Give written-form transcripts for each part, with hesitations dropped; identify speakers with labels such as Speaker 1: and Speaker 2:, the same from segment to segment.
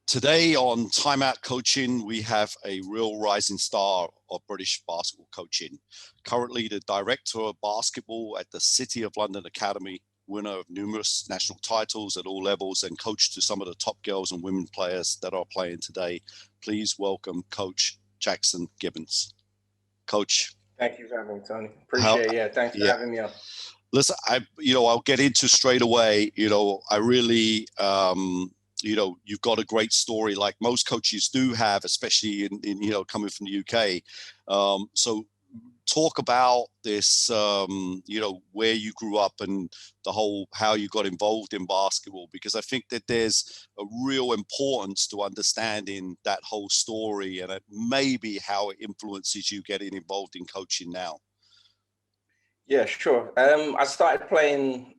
Speaker 1: Today on Time Out Coaching, we have a real rising star of British basketball coaching. Currently the director of basketball at the City of London Academy, winner of numerous national titles at all levels, and coach to some of the top girls and women players that are playing today. Please welcome Coach Jackson Gibbons. Coach.
Speaker 2: Thank you for having me, Tony. Appreciate it. Yeah, thanks for having me on.
Speaker 1: Listen, I'll get into straight away. I really, you've got a great story like most coaches do have, especially in coming from the UK. So talk about this, where you grew up and how you got involved in basketball, because I think that there's a real importance to understanding that whole story and maybe how it influences you getting involved in coaching now.
Speaker 2: Yeah, sure. I started playing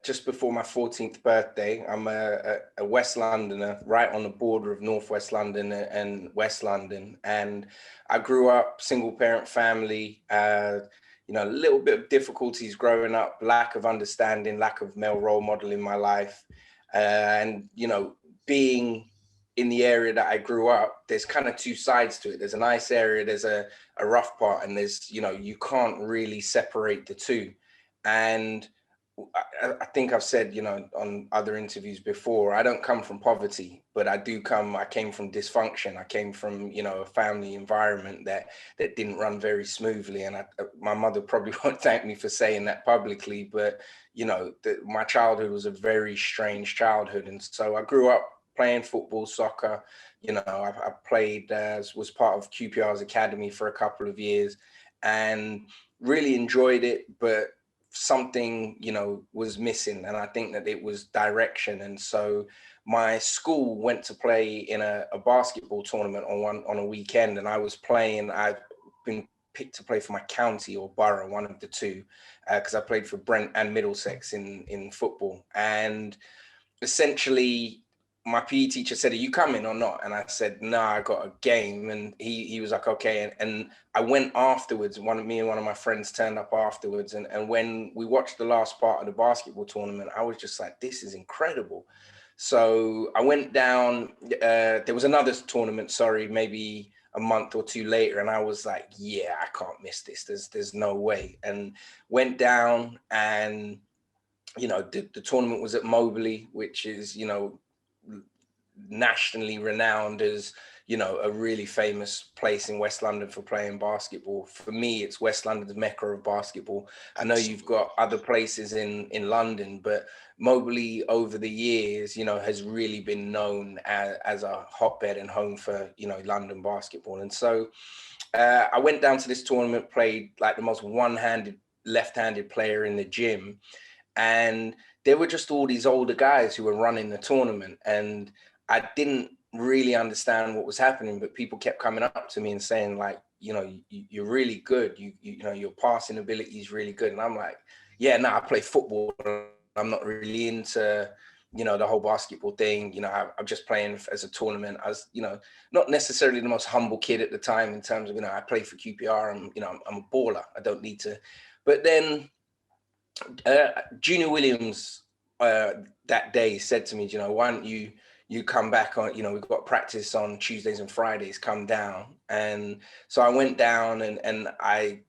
Speaker 2: just before my 14th birthday. I'm a West Londoner, right on the border of Northwest London and West London. And I grew up single parent family, a little bit of difficulties growing up, lack of understanding, lack of male role model in my life. Being in the area that I grew up, there's kind of two sides to it. There's a nice area, there's a rough part, and there's, you can't really separate the two. And I think I've said, on other interviews before, I don't come from poverty, but I came from dysfunction. I came from, a family environment that didn't run very smoothly. And my mother probably won't thank me for saying that publicly, but, my childhood was a very strange childhood. And so I grew up playing football, soccer. I played was part of QPR's academy for a couple of years and really enjoyed it, but something, was missing. And I think that it was direction. And so my school went to play in a basketball tournament on a weekend, and I was playing. I've been picked to play for my county or borough, one of the two, because I played for Brent and Middlesex in football. And essentially, my PE teacher said, "Are you coming or not?" And I said, "No, I got a game." And he was like, "Okay." And I went afterwards. Me and one of my friends turned up afterwards. And when we watched the last part of the basketball tournament, I was just like, this is incredible. So I went down. There was another tournament, maybe a month or two later. And I was like, yeah, I can't miss this. There's no way. And went down, and, the tournament was at Mobley, which is, nationally renowned as, a really famous place in West London for playing basketball. For me, it's West London's mecca of basketball. I know you've got other places in London, but Mobley over the years, has really been known as a hotbed and home for, London basketball. And so I went down to this tournament, played like the most left-handed player in the gym. And there were just all these older guys who were running the tournament. And I didn't really understand what was happening, but people kept coming up to me and saying, like, you're really good. Your passing ability is really good. And I'm like, yeah, no, I play football. I'm not really into, the whole basketball thing. I'm just playing as a tournament. I was, not necessarily the most humble kid at the time in terms of, I play for QPR and, I'm a baller. I don't need to. But then Junior Williams that day said to me, why don't you come back on, we've got practice on Tuesdays and Fridays, come down. And so I went down, and I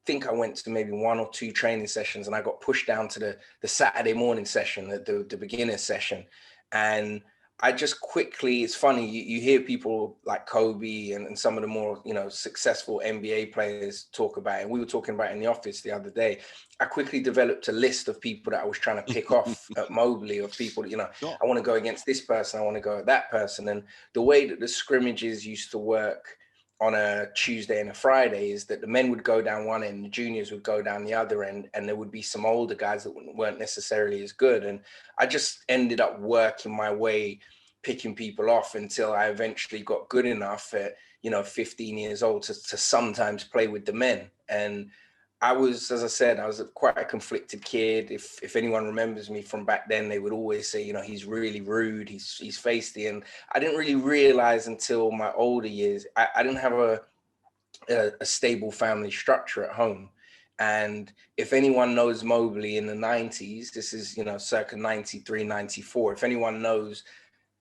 Speaker 2: think I went to maybe one or two training sessions, and I got pushed down to the Saturday morning session, the beginner session. And I just quickly, it's funny, you hear people like Kobe and some of the more, successful NBA players talk about it. And we were talking about it in the office the other day. I quickly developed a list of people that I was trying to pick off at Mobley, of people, I want to go against this person, I want to go at that person. And the way that the scrimmages used to work on a Tuesday and a Friday is that the men would go down one end, the juniors would go down the other end, and there would be some older guys that weren't necessarily as good. And I just ended up working my way, picking people off until I eventually got good enough at, 15 years old to sometimes play with the men. And I was, as I said, I was quite a conflicted kid. If anyone remembers me from back then, they would always say, he's really rude, he's feisty. And I didn't really realize until my older years, I didn't have a stable family structure at home. And if anyone knows Mobley in the 90s, this is, circa 93, 94. If anyone knows,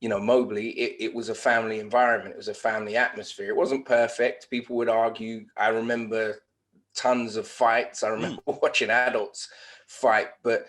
Speaker 2: Mobley, it was a family environment. It was a family atmosphere. It wasn't perfect. People would argue. I remember tons of fights. I remember watching adults fight, but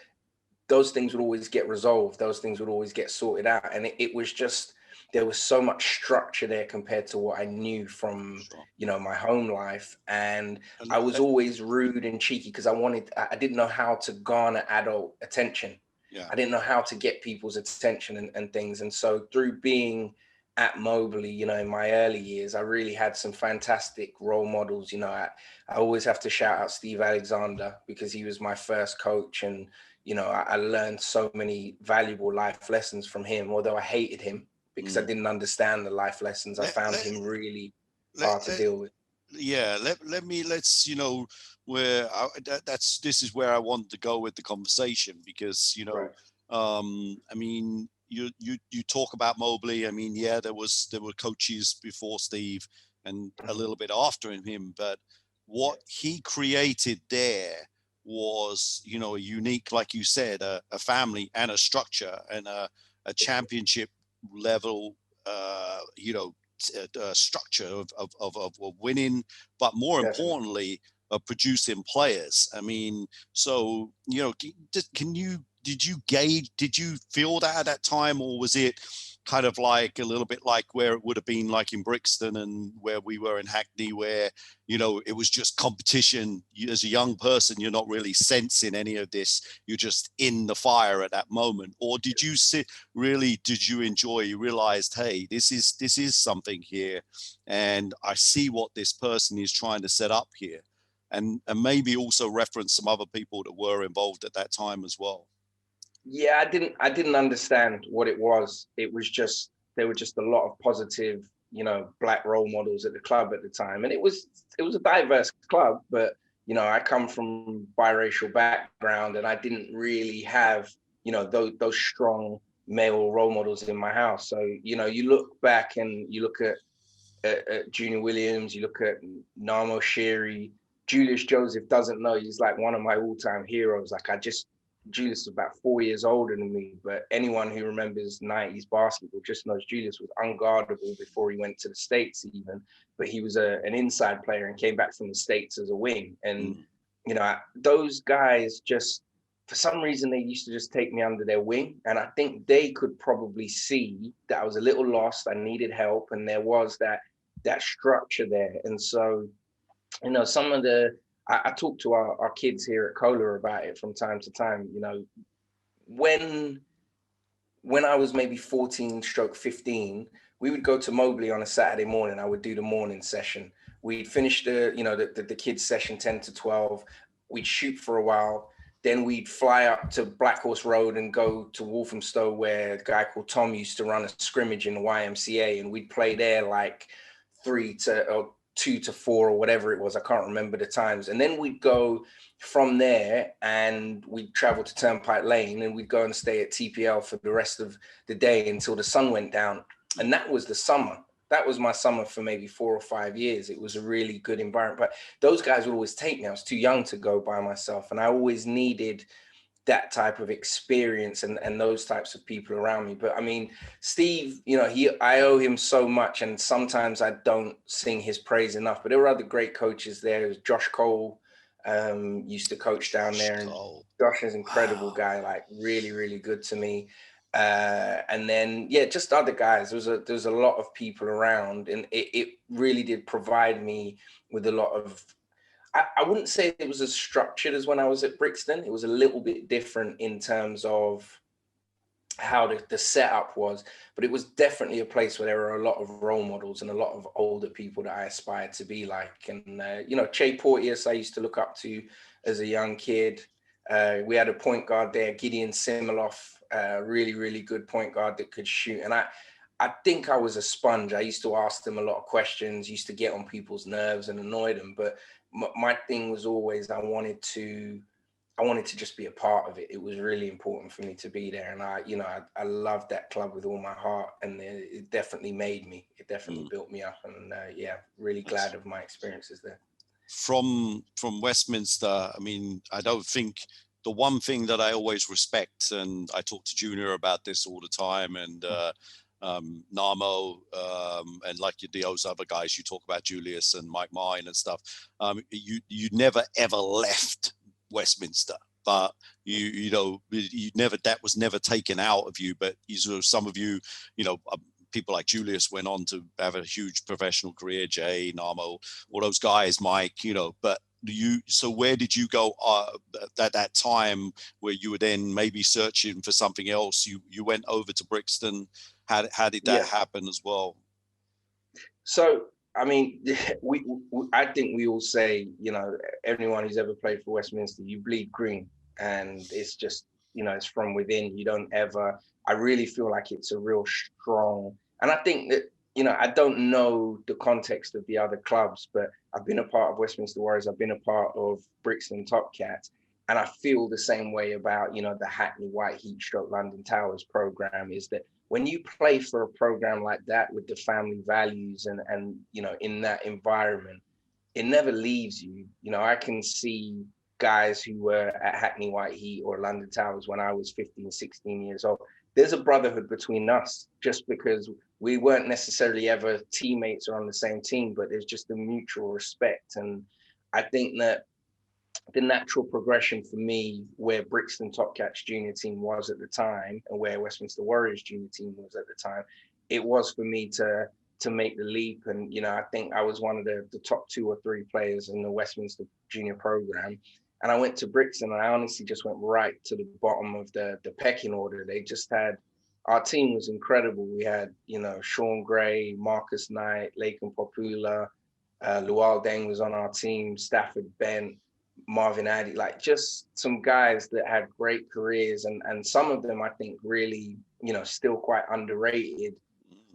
Speaker 2: those things would always get resolved. Those things would always get sorted out. And it was just, there was so much structure there compared to what I knew from, my home life. And I was always rude and cheeky because I didn't know how to garner adult attention.
Speaker 1: Yeah.
Speaker 2: I didn't know how to get people's attention and things. And so through being at Mobley, in my early years, I really had some fantastic role models. I always have to shout out Steve Alexander because he was my first coach. And, I learned so many valuable life lessons from him, although I hated him because I didn't understand the life lessons. I found him really hard to deal with.
Speaker 1: Yeah, let's where this is where I want to go with the conversation because
Speaker 2: Right.
Speaker 1: I mean you talk about Mobley. I mean, yeah, there were coaches before Steve and a little bit after him, but what he created there was a unique, like you said, a family and a structure and a championship level structure of winning, but more importantly, of producing players. I mean, so did you feel that at that time, or was it kind of like a little bit like where it would have been like in Brixton and where we were in Hackney, where it was just competition? As a young person, you're not really sensing any of this, you're just in the fire at that moment? Or did you enjoy, you realized, hey, this is something here, and I see what this person is trying to set up here, and maybe also reference some other people that were involved at that time as well?
Speaker 2: Yeah, I didn't understand what it was. It was just, there were just a lot of positive, black role models at the club at the time. And it was a diverse club, but, I come from biracial background and I didn't really have, those strong male role models in my house. So, you look back and you look at Junior Williams, you look at Namo Sherry, Julius Joseph doesn't know, he's like one of my all-time heroes. Julius is about 4 years older than me, but anyone who remembers 90s basketball just knows Julius was unguardable before he went to the States even, but he was an inside player and came back from the States as a wing. And, those guys just, for some reason, they used to just take me under their wing. And I think they could probably see that I was a little lost, I needed help, and there was that structure there. And so, some of I talk to our kids here at Kohler about it from time to time. When I was maybe 14/15, we would go to Mobley on a Saturday morning. I would do the morning session. We'd finish the kids session 10 to 12. We'd shoot for a while. Then we'd fly up to Black Horse Road and go to Walthamstow, where a guy called Tom used to run a scrimmage in the YMCA, and we'd play there like 2 to 4 or whatever it was. I can't remember the times. And then we'd go from there and we'd travel to Turnpike Lane and we'd go and stay at TPL for the rest of the day until the sun went down. And that was the summer. That was my summer for maybe 4 or 5 years. It was a really good environment, but those guys would always take me. I was too young to go by myself, and I always needed that type of experience and those types of people around me. But I mean, Steve, I owe him so much, and sometimes I don't sing his praise enough, but there were other great coaches there. Josh Cole used to coach down there, and Josh is an incredible guy, like really, really good to me. And then, just other guys. There's a lot of people around, and it really did provide me with a lot of, I wouldn't say it was as structured as when I was at Brixton. It was a little bit different in terms of how the setup was, but it was definitely a place where there were a lot of role models and a lot of older people that I aspired to be like. And, Che Porteous, I used to look up to as a young kid. We had a point guard there, Gideon Similoff, really, really good point guard that could shoot. And I think I was a sponge. I used to ask them a lot of questions, used to get on people's nerves and annoy them. But my thing was always I wanted to just be a part of it. It was really important for me to be there. And I loved that club with all my heart. And it definitely made me. It definitely built me up. And really glad of my experiences there.
Speaker 1: From Westminster, I mean, I don't think, the one thing that I always respect, and I talk to Junior about this all the time, and Namo, and like those other guys you talk about, Julius and Mike Mine and stuff. You never ever left Westminster, but you know, you never, that was never taken out of you. But some of you, you know, people like Julius went on to have a huge professional career, Jay, Namo, all those guys, Mike, you know, but so where did you go at that time where you were then maybe searching for something else? You went over to Brixton. How did that happen as well?
Speaker 2: So, I mean, I think we all say, you know, anyone who's ever played for Westminster, you bleed green, and it's just, you know, it's from within. You don't ever, I really feel like it's a real strong, and I think that, you know, I don't know the context of the other clubs, but I've been a part of Westminster Warriors. I've been a part of Brixton Top Cats, and I feel the same way about, you know, the Hackney White Heat / London Towers program, is that when you play for a program like that with the family values and you know, in that environment, it never leaves you. You know, I can see guys who were at Hackney White Heat or London Towers when I was 15, 16 years old. There's a brotherhood between us just because we weren't necessarily ever teammates or on the same team, but there's just a mutual respect. And I think that the natural progression for me, where Brixton Top Cats junior team was at the time and where Westminster Warriors junior team was at the time, it was for me to make the leap. And, you know, I think I was one of the top 2 or 3 players in the Westminster junior program. And I went to Brixton, and I honestly just went right to the bottom of the pecking order. They just had, our team was incredible. We had, you know, Sean Gray, Marcus Knight, Laken Popula, Lual Deng was on our team, Stafford Bent, Marvin Addy, like just some guys that had great careers, and some of them I think really, you know, still quite underrated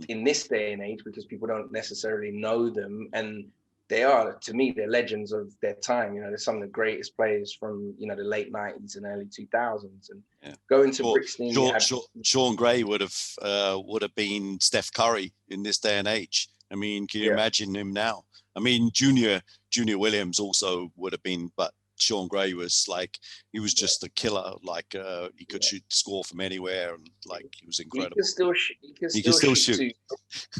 Speaker 2: in this day and age because people don't necessarily know them, and they are, to me, they're legends of their time. You know, they're some of the greatest players from, you know, the late 90s and early 2000s. And going to Brixton,
Speaker 1: Sean Gray would have been Steph Curry in this day and age. I mean, can you imagine him now? I mean, Junior Williams also would have been, but Sean Gray was like, he was just a killer. Like he could score from anywhere, and like he was incredible.
Speaker 2: He can still shoot too.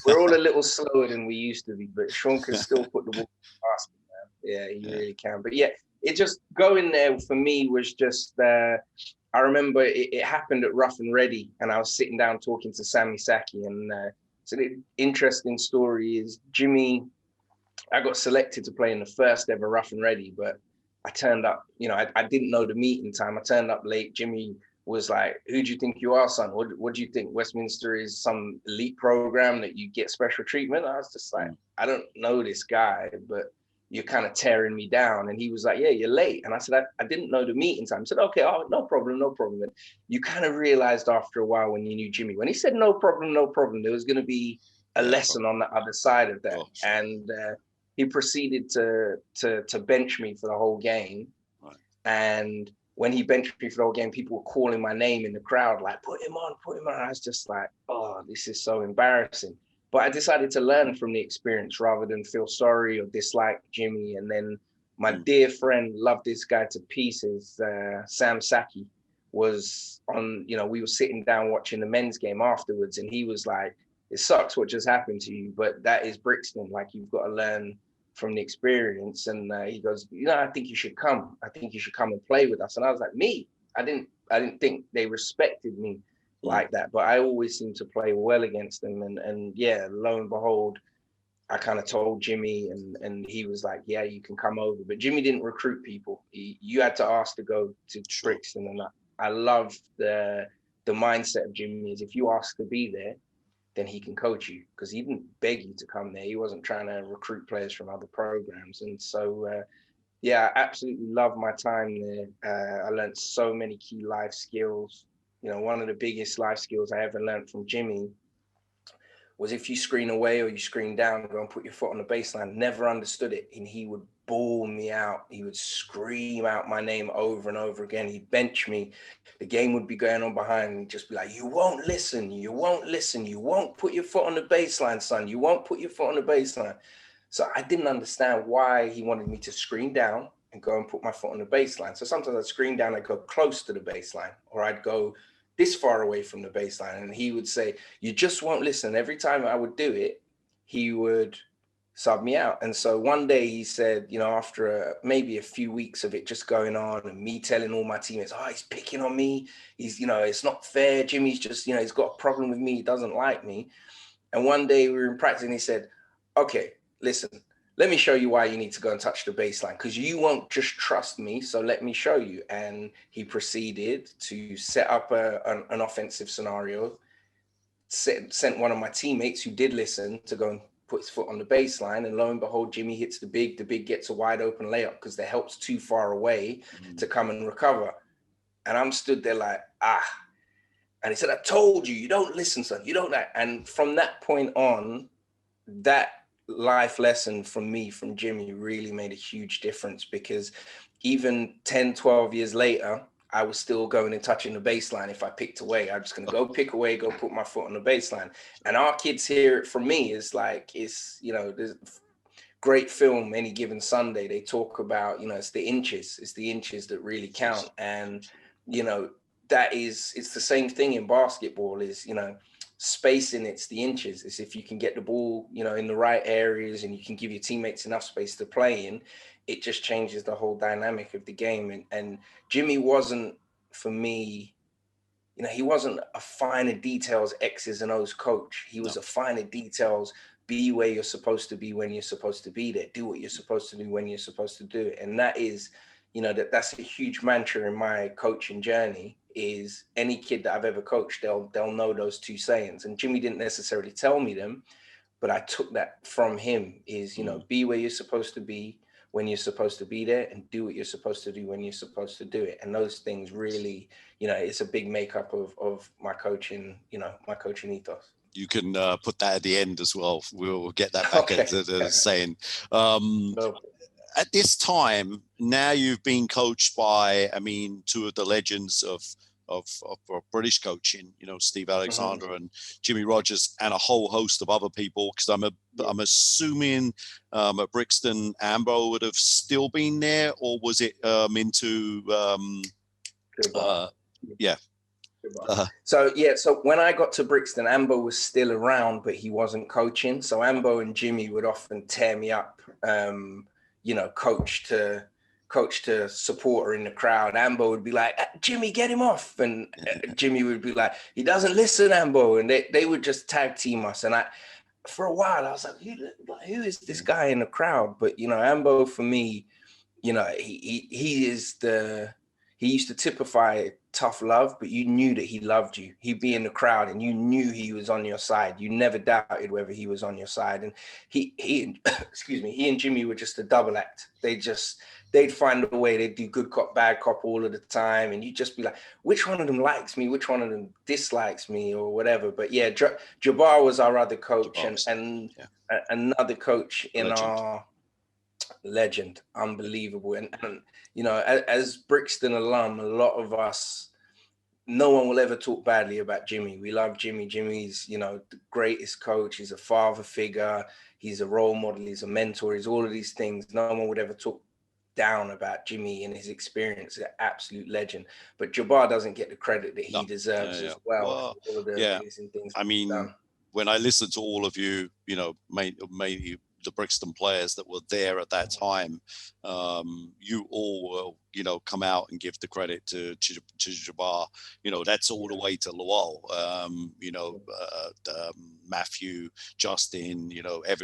Speaker 2: We're all a little slower than we used to be, but Sean can still put the ball past him, man. Yeah, he really can. But yeah, it just going there for me was just. I remember it happened at Rough and Ready, and I was sitting down talking to Sammy Saki, and so the interesting story is Jimmy. I got selected to play in the first ever Rough and Ready, but I turned up, you know, I didn't know the meeting time. I turned up late. Jimmy was like, "Who do you think you are, son? What do you think? Westminster is some elite program that you get special treatment?" I was just like, "I don't know this guy, but you're kind of tearing me down." And he was like, "Yeah, you're late." And I said, I didn't know the meeting time. I said, "Okay, oh, no problem. And you kind of realized after a while when you knew Jimmy, when he said no problem, there was going to be a lesson on the other side of that. Oh, sure. And he proceeded to bench me for the whole game. Right. And when he benched me for the whole game, people were calling my name in the crowd, like, put him on. I was just like, oh, this is so embarrassing. But I decided to learn from the experience rather than feel sorry or dislike Jimmy. And then my dear friend, loved this guy to pieces, Sam Saki, was on, you know, we were sitting down watching the men's game afterwards, and he was like, "It sucks what just happened to you, but that is Brixton. Like, you've got to learn from the experience." And he goes, "You know, I think you should come. I think you should come and play with us." And I was like, "Me? I didn't think they respected me like that." But I always seemed to play well against them. And yeah, lo and behold, I kind of told Jimmy, and he was like, "Yeah, you can come over." But Jimmy didn't recruit people. You had to ask to go to Brixton. And I love the mindset of Jimmy is if you ask to be there, then he can coach you, because he didn't beg you to come there. He wasn't trying to recruit players from other programs. And so, yeah, I absolutely love my time there. I learned so many key life skills. You know, one of the biggest life skills I ever learned from Jimmy was if you screen away or you screen down, go and put your foot on the baseline. Never understood it. And he would bawl me out. He would scream out my name over and over again. He'd bench me. The game would be going on behind me. Just be like, "You won't listen. You won't listen. You won't put your foot on the baseline, son. You won't put your foot on the baseline." So I didn't understand why he wanted me to screen down and go and put my foot on the baseline. So sometimes I'd screen down, I'd go close to the baseline, or I'd go this far away from the baseline. And he would say, you just won't listen. Every time I would do it, he would sub me out. And so one day he said, after maybe a few weeks of it just going on and me telling all my teammates, oh, he's picking on me. He's, it's not fair. Jimmy's just, he's got a problem with me. He doesn't like me. And one day we were in practice and he said, okay, listen, let me show you why you need to go and touch the baseline, because you won't just trust me. So let me show you. And he proceeded to set up an offensive scenario, sent one of my teammates who did listen to go and put his foot on the baseline. And lo and behold, Jimmy hits the big gets a wide open layup because the help's too far away to come and recover. And I'm stood there like, and he said, I told you, you don't listen, son. You don't. And from that point on, that life lesson from Jimmy really made a huge difference, because even 10, 12 years later, I was still going and touching the baseline. If I picked away, I'm just going to go pick away, go put my foot on the baseline. And our kids hear it from me. It's like, there's great film, Any Given Sunday. They talk about, it's the inches that really count. And, it's the same thing in basketball is, spacing, it's the inches. It's if you can get the ball, in the right areas and you can give your teammates enough space to play in, it just changes the whole dynamic of the game. And Jimmy wasn't, for me, he wasn't a finer details X's and O's coach. He was a finer details, be where you're supposed to be when you're supposed to be there. Do what you're supposed to do when you're supposed to do it. And that is, that's a huge mantra in my coaching journey, is any kid that I've ever coached, they'll know those two sayings. And Jimmy didn't necessarily tell me them, but I took that from him, is, be where you're supposed to be when you're supposed to be there, and do what you're supposed to do when you're supposed to do it. And those things really, it's a big makeup of my coaching, my coaching ethos.
Speaker 1: You can put that at the end as well. We'll get that back into the saying. At this time, now you've been coached by, two of the legends of British coaching, Steve Alexander and Jimmy Rogers, and a whole host of other people. Because I'm assuming at Brixton, Ambo would have still been there, or was it into?
Speaker 2: So when I got to Brixton, Ambo was still around, but he wasn't coaching. So Ambo and Jimmy would often tear me up. Coach to supporter in the crowd. Ambo would be like, Jimmy, get him off. And Jimmy would be like, he doesn't listen, Ambo. And they would just tag team us. And for a while, I was like, who is this guy in the crowd? But, Ambo for me, he used to typify tough love, but you knew that he loved you. He'd be in the crowd and you knew he was on your side. You never doubted whether he was on your side. And he and Jimmy were just a double act. They'd find a way. They'd do good cop, bad cop all of the time. And you'd just be like, which one of them likes me? Which one of them dislikes me, or whatever? But yeah, Jabbar was our other coach, and another coach in our legend, unbelievable. And as Brixton alum, a lot of us, no one will ever talk badly about Jimmy. We love Jimmy. Jimmy's, the greatest coach. He's a father figure. He's a role model. He's a mentor. He's all of these things. No one would ever talk down about Jimmy and his experience. An absolute legend. But Jabbar doesn't get the credit that he deserves as well. For all the amazing things he's done.
Speaker 1: When I listen to all of you, mainly the Brixton players that were there at that time, you all will, come out and give the credit to Jabbar. That's all the way to Lowell. Matthew, Justin,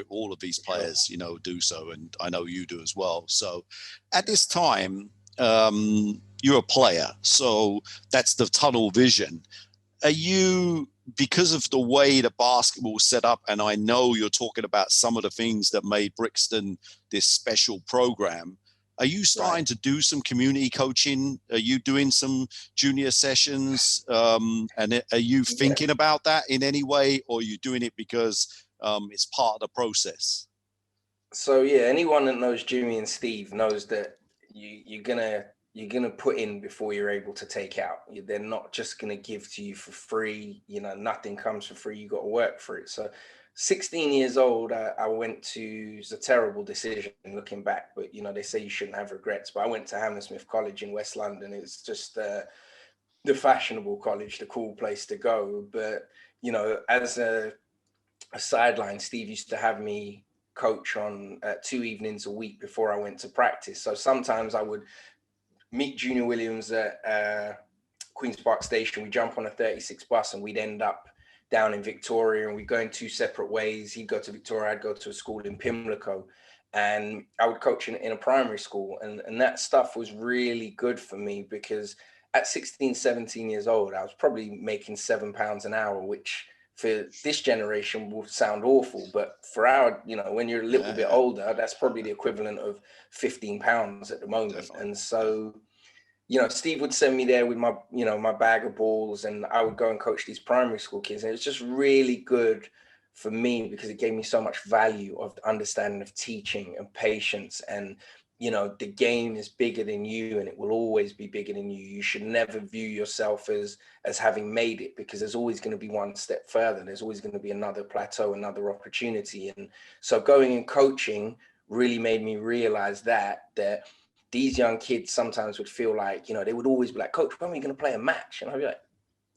Speaker 1: all of these players, do so, and I know you do as well. So, at this time, you're a player, so that's the tunnel vision. Are you, because of the way the basketball was set up, and I know you're talking about some of the things that made Brixton this special program, are you starting to do some community coaching? Are you doing some junior sessions? And are you thinking about that in any way, or are you doing it because it's part of the process?
Speaker 2: So anyone that knows Jimmy and Steve knows that you're gonna put in before you're able to take out. They're not just gonna give to you for free. Nothing comes for free. You got to work for it. So 16 years old, I went to, it's a terrible decision looking back, but they say you shouldn't have regrets. But I went to Hammersmith College in West London. It's just the fashionable college, the cool place to go. But, you know, as a sideline, Steve used to have me coach on 2 evenings a week before I went to practice. So sometimes I would meet Junior Williams at Queen's Park Station. We jump on a 36 bus and we'd end up down in Victoria, and we'd go in 2 separate ways. He'd go to Victoria, I'd go to a school in Pimlico, and I would coach in a primary school. And that stuff was really good for me, because at 16, 17 years old, I was probably making £7 an hour, which for this generation will sound awful, but for our, you know, when you're a little bit older, that's probably the equivalent of £15 at the moment.
Speaker 1: Definitely.
Speaker 2: And so, you know, Steve would send me there with my, you know, my bag of balls, and I would go and coach these primary school kids. And it was just really good for me, because it gave me so much value of the understanding of teaching and patience. And, you know, the game is bigger than you, and it will always be bigger than you. You should never view yourself as having made it, because there's always going to be one step further. There's always going to be another plateau, another opportunity. And so going and coaching really made me realize that these young kids sometimes would feel like, you know, they would always be like, "Coach, when are we going to play a match?" And I'd be like,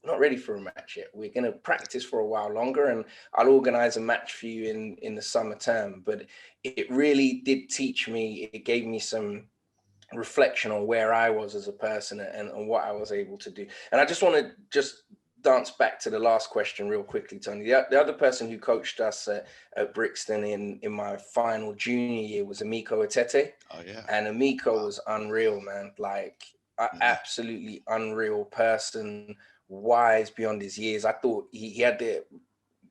Speaker 2: "Not ready for a match yet. We're going to practice for a while longer, and I'll organize a match for you in the summer term." But it really did teach me, it gave me some reflection on where I was as a person, and what I was able to do. And I just want to dance back to the last question real quickly, Tony. The other person who coached us at Brixton in my final junior year was Emiko Etete.
Speaker 1: Oh yeah.
Speaker 2: And Emiko was unreal, man. Like, absolutely unreal person, wise beyond his years. I thought he had the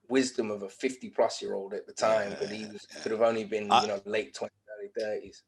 Speaker 2: wisdom of a 50-plus-year-old at the time, but he could have only been, you know, late 20s, early 30s.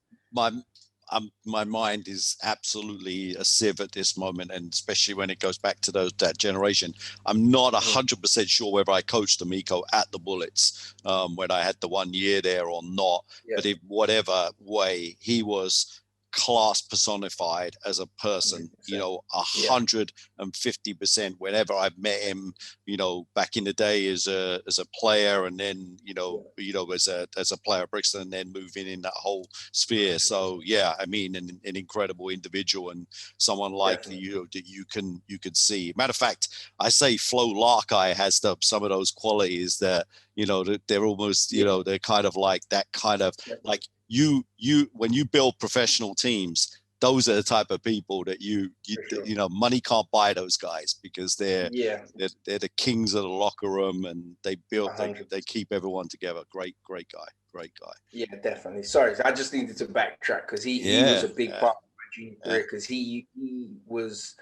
Speaker 1: My mind is absolutely a sieve at this moment, and especially when it goes back to that generation. I'm not 100% sure whether I coached Emiko at the Bullets when I had the 1 year there or not. Yeah. But in whatever way, he was class personified as a person, 100%. You know, 150%. Whenever I've met him, you know, back in the day as a player, and then you know as a player at Brixton, and then moving in that whole sphere. So yeah, I mean, an incredible individual, and someone like you that you can see. Matter of fact, I say Flo Larkeye has some of those qualities that, you know, they're almost, you know, they're kind of like that kind of like. You when you build professional teams, those are the type of people that you know, money can't buy those guys, because they're the kings of the locker room, and they keep everyone together. Great guy. Yeah,
Speaker 2: definitely. Sorry, I just needed to backtrack, because he was a big part of my junior career, because he was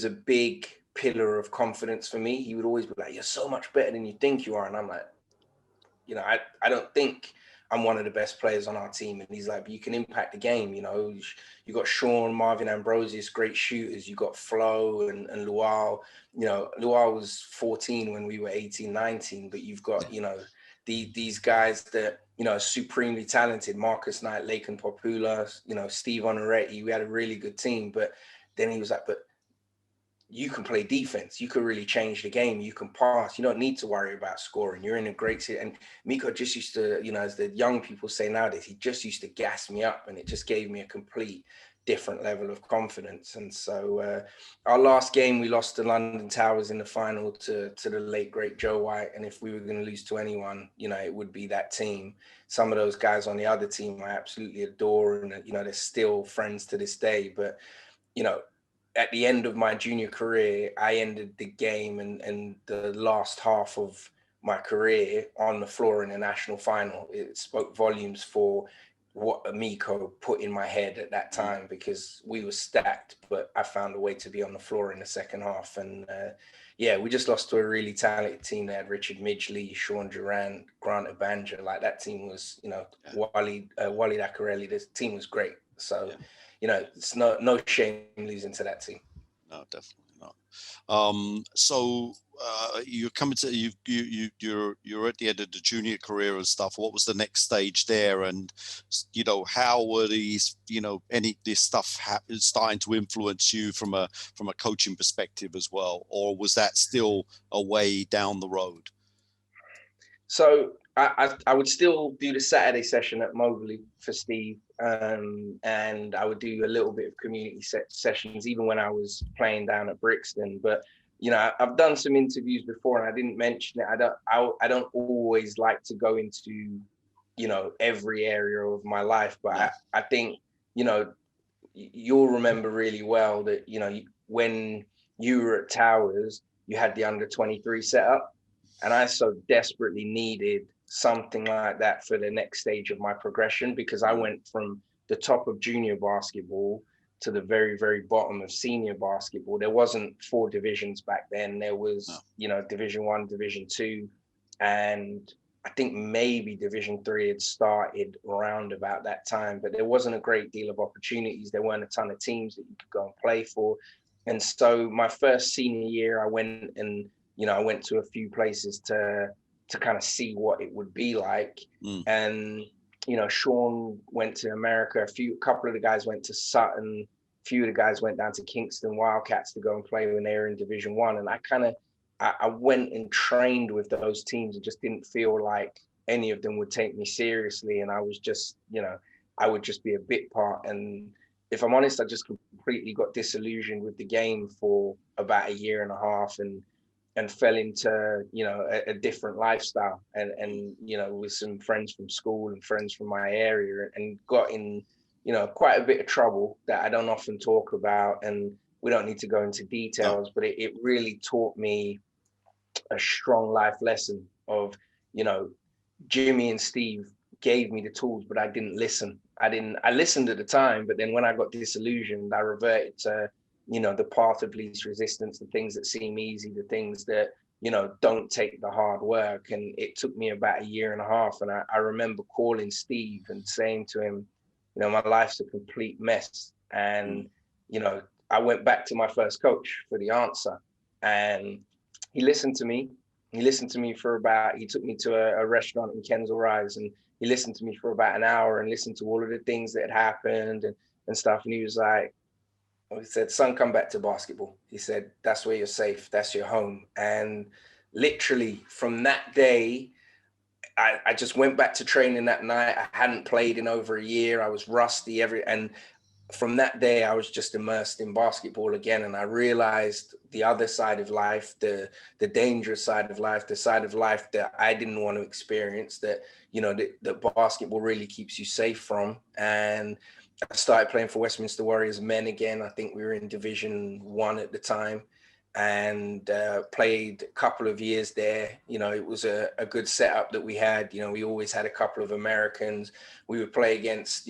Speaker 2: a big pillar of confidence for me. He would always be like, "You're so much better than you think you are," and I'm like, you know, I don't think I'm one of the best players on our team. And he's like, "But you can impact the game. You know, you got Sean, Marvin Ambrosius, great shooters. You got Flo and Luau. You know, Luau was 14 when we were 18, 19. But you've got, you know, these guys that, you know, are supremely talented. Marcus Knight, Laken Popula, you know, Steve Honoretti. We had a really good team." But then he was like, "But you can play defense. You can really change the game. You can pass. You don't need to worry about scoring. You're in a great city." And Miko just used to, you know, as the young people say nowadays, he just used to gas me up, and it just gave me a complete different level of confidence. And so our last game, we lost to London Towers in the final to the late, great Joe White. And if we were going to lose to anyone, you know, it would be that team. Some of those guys on the other team I absolutely adore, and, you know, they're still friends to this day. But, you know, at the end of my junior career, I ended the game and the last half of my career on the floor in the national final. It spoke volumes for what Emiko put in my head at that time, because we were stacked, but I found a way to be on the floor in the second half. And we just lost to a really talented team. They had Richard Midgley, Sean Durant, Grant Abanja. Like, that team was, you know, Wally Dacarelli. This team was great. So, you know, it's no shame losing to that team.
Speaker 1: No, definitely not. So you're coming to you're at the end of the junior career and stuff. What was the next stage there? And, you know, how were these, you know, this stuff starting to influence you from a coaching perspective as well, or was that still a way down the road?
Speaker 2: So I would still do the Saturday session at Mobley for Steve. And I would do a little bit of community sessions, even when I was playing down at Brixton. But I've done some interviews before, and I didn't mention it. I don't always like to go into every area of my life, but I think you'll remember really well that when you were at Towers, you had the under-23 set up, and I so desperately needed something like that for the next stage of my progression, because I went from the top of junior basketball to the very, very bottom of senior basketball. There wasn't 4 divisions back then. There was, Division 1, Division 2, and I think maybe Division 3 had started around about that time, but there wasn't a great deal of opportunities. There weren't a ton of teams that you could go and play for. And so my first senior year, I went to a few places to kind of see what it would be like. And, Sean went to America. A couple of the guys went to Sutton. A few of the guys went down to Kingston Wildcats to go and play when they were in Division 1. And I went and trained with those teams and just didn't feel like any of them would take me seriously. And I was just, I would just be a bit part. And if I'm honest, I just completely got disillusioned with the game for about a year and a half, and fell into, a different lifestyle, and with some friends from school and friends from my area, and got in, quite a bit of trouble that I don't often talk about. And we don't need to go into details, but it really taught me a strong life lesson of, Jimmy and Steve gave me the tools, but I didn't listen. I listened at the time, but then when I got disillusioned, I reverted to, the path of least resistance, the things that seem easy, the things that, don't take the hard work. And it took me about a year and a half. And I remember calling Steve and saying to him, my life's a complete mess. And, I went back to my first coach for the answer, and he listened to me. He took me to a restaurant in Kensal Rise, and he listened to me for about an hour and listened to all of the things that had happened and stuff. And he was like, he said, "Son, come back to basketball." He said, "That's where you're safe. That's your home." And literally from that day, I just went back to training that night. I hadn't played in over a year. I was rusty and from that day, I was just immersed in basketball again. And I realized the other side of life, the dangerous side of life, the side of life that I didn't want to experience, that, that basketball really keeps you safe from. And I started playing for Westminster Warriors men again. I think we were in Division 1 at the time, and played a couple of years there. It was a good setup that we had. We always had a couple of Americans. We would play against,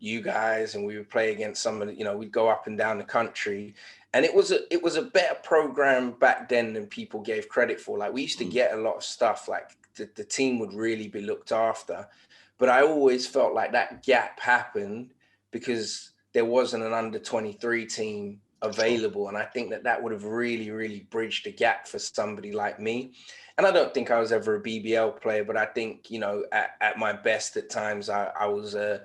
Speaker 2: you guys, and we would play against some of the, we'd go up and down the country. And it was a better program back then than people gave credit for. Like, we used to get a lot of stuff, like the team would really be looked after. But I always felt like that gap happened because there wasn't an under-23 team available. And I think that would have really, really bridged the gap for somebody like me. And I don't think I was ever a BBL player, but I think, at my best at times, I was a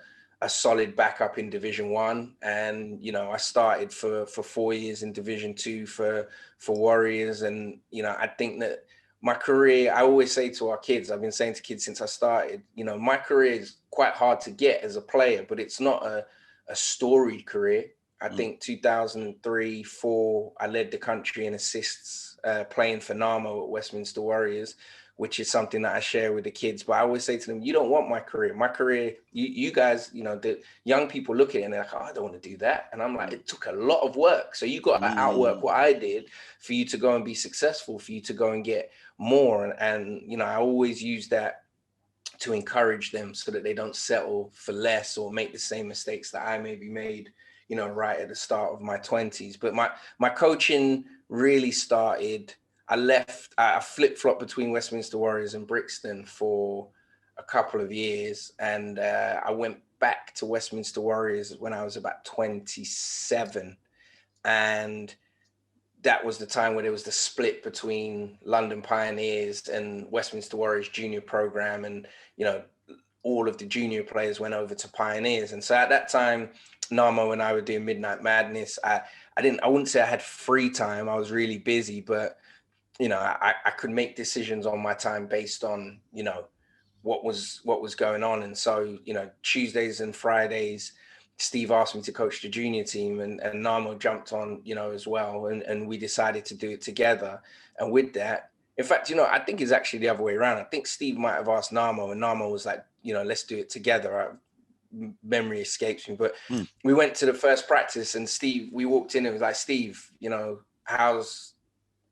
Speaker 2: solid backup in Division 1. And, I started for 4 years in Division 2 for Warriors. And, I think that my career, I always say to our kids, I've been saying to kids since I started, my career is quite hard to get as a player, but it's not a storied career. I think 2003-04, I led the country in assists playing for Namo at Westminster Warriors, which is something that I share with the kids. But I always say to them, you don't want my career. My career, you guys, the young people look at it and they're like, oh, I don't want to do that. And I'm like, it took a lot of work. So you got to outwork what I did for you to go and be successful, for you to go and get more. And I always use that to encourage them so that they don't settle for less or make the same mistakes that I maybe made, right at the start of my 20s. But my coaching really started, I flip-flopped between Westminster Warriors and Brixton for a couple of years. And I went back to Westminster Warriors when I was about 27. And that was the time where there was the split between London Pioneers and Westminster Warriors junior program. And, all of the junior players went over to Pioneers. And so at that time, Namo and I were doing Midnight Madness. I wouldn't say I had free time. I was really busy, but, I could make decisions on my time based on, what was going on. And so, Tuesdays and Fridays, Steve asked me to coach the junior team, and Namo jumped on, as well. And we decided to do it together. And with that, in fact, I think it's actually the other way around. I think Steve might have asked Namo, and Namo was like, let's do it together. Memory escapes me, but we went to the first practice, and we walked in and was like, Steve,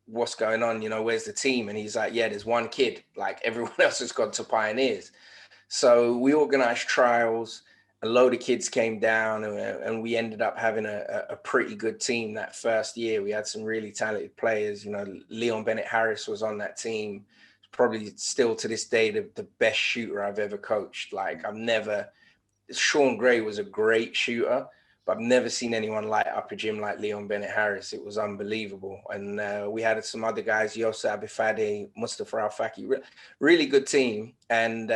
Speaker 2: what's going on? Where's the team? And he's like, yeah, there's one kid, like everyone else has gone to Pioneers. So we organized trials. A load of kids came down, and we ended up having a pretty good team that first year. We had some really talented players. Leon Bennett Harris was on that team. Probably still to this day the best shooter I've ever coached. Like Sean Gray was a great shooter, but I've never seen anyone light up a gym like Leon Bennett Harris. It was unbelievable. And we had some other guys, Yosa Abifade, Mustafa Al-Faki, really good team. And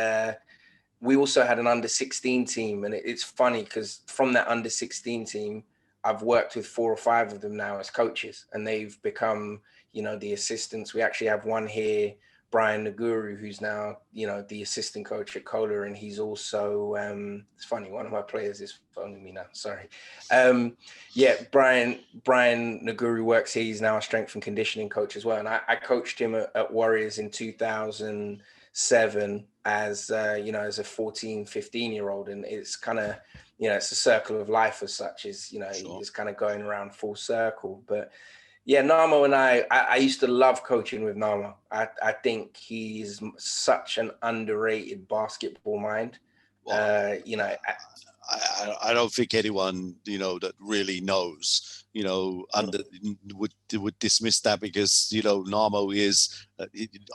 Speaker 2: we also had an under-16 team. And it's funny because from that under-16 team, I've worked with 4 or 5 of them now as coaches, and they've become, the assistants. We actually have one here, Brian Naguru, who's now, the assistant coach at Kohler, and he's also, it's funny, one of my players is phoning me now, sorry. Brian Naguru works here. He's now a strength and conditioning coach as well. And I coached him at Warriors in 2007 as, as a 14, 15-year-old. And it's kind of, it's a circle of life as such, sure. It's kind of going around full circle. But yeah, Namo and I used to love coaching with Namo. I think he's such an underrated basketball mind.
Speaker 1: Well, I don't think anyone, that really knows, would dismiss that, because, Namo is,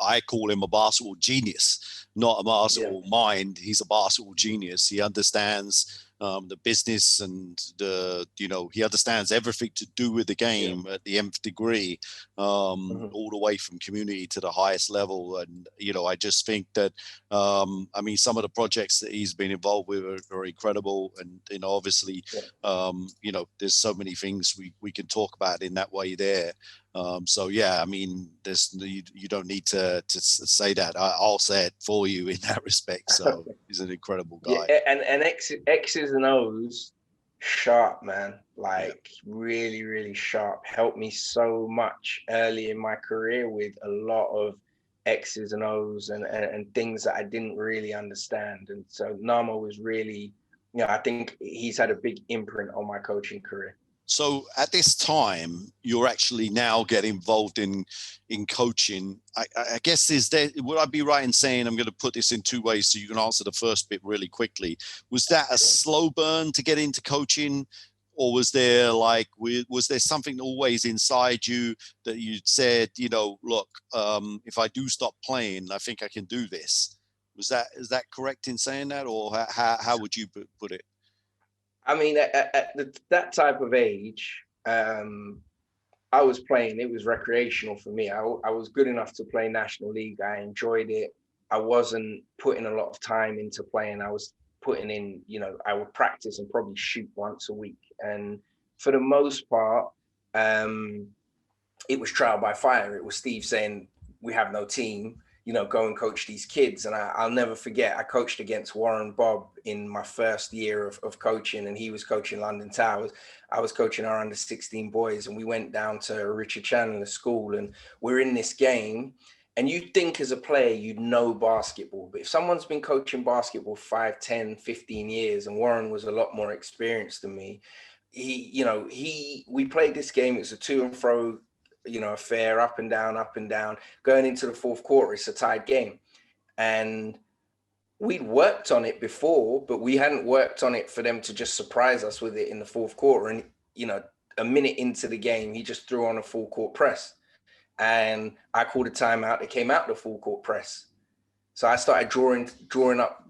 Speaker 1: I call him a basketball genius, not a basketball mind. He's a basketball genius. He understands the business, and he understands everything to do with the game at the nth degree, all the way from community to the highest level. And I just think that some of the projects that he's been involved with are incredible, and obviously there's so many things we can talk about in that way there. There's you don't need to say that. I'll say it for you in that respect. So he's an incredible guy.
Speaker 2: Yeah, and X's and O's, sharp, man. Really, really sharp. Helped me so much early in my career with a lot of X's and O's and things that I didn't really understand. And so Namo was really, I think he's had a big imprint on my coaching career.
Speaker 1: So at this time, you're actually now getting involved in coaching. I guess would I be right in saying, I'm going to put this in 2 ways so you can answer the first bit really quickly. Was that a slow burn to get into coaching, or was there something always inside you that you said, look, if I do stop playing, I think I can do this? Is that correct in saying that, or how would you put it?
Speaker 2: At that type of age, I was playing. It was recreational for me. I was good enough to play National League. I enjoyed it. I wasn't putting a lot of time into playing. I was putting in, I would practice and probably shoot once a week. And for the most part, it was trial by fire. It was Steve saying, we have no team. Go and coach these kids. And I'll never forget, I coached against Warren Bobb in my first year of coaching, and he was coaching London Towers. I was coaching our under 16 boys, and we went down to Richard Chandler School, and we're in this game. And you'd think as a player, you'd know basketball. But if someone's been coaching basketball 5, 10, 15 years, and Warren was a lot more experienced than me, we played this game. It's a to and fro, affair, up and down. Going into the fourth quarter, it's a tied game. And we'd worked on it before, but we hadn't worked on it for them to just surprise us with it in the fourth quarter. And, a minute into the game, he just threw on a full court press. And I called a timeout. It came out the full court press. So I started drawing up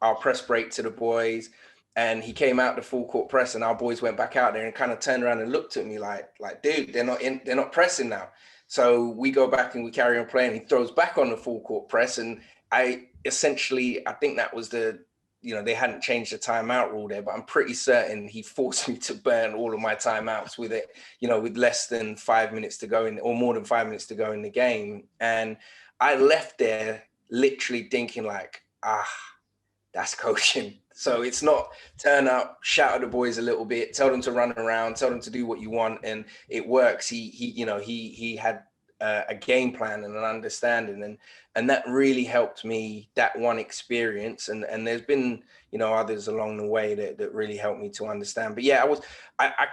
Speaker 2: our press break to the boys. And he came out the full court press, and our boys went back out there and kind of turned around and looked at me like, dude, they're not pressing now. So we go back and we carry on playing. He throws back on the full court press. And I think that was they hadn't changed the timeout rule there, but I'm pretty certain he forced me to burn all of my timeouts with it, with less than 5 minutes to go or more than 5 minutes to go in the game. And I left there literally thinking that's coaching. So it's not turn up, shout at the boys a little bit, tell them to run around, tell them to do what you want, and it works. He had a game plan and an understanding, and that really helped me, that one experience. And there's been, others along the way that really helped me to understand. But yeah, I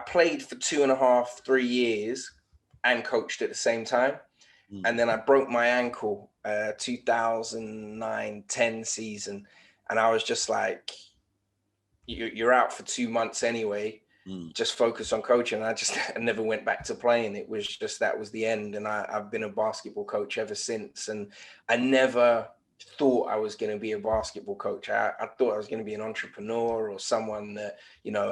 Speaker 2: played for 2.5, 3 years and coached at the same time. And then I broke my ankle 2009-10 season. And I was just like, you're out for 2 months anyway. Just focus on coaching. I never went back to playing. It was just, that was the end. And I've been a basketball coach ever since. And I never thought I was going to be a basketball coach. I thought I was going to be an entrepreneur or someone that,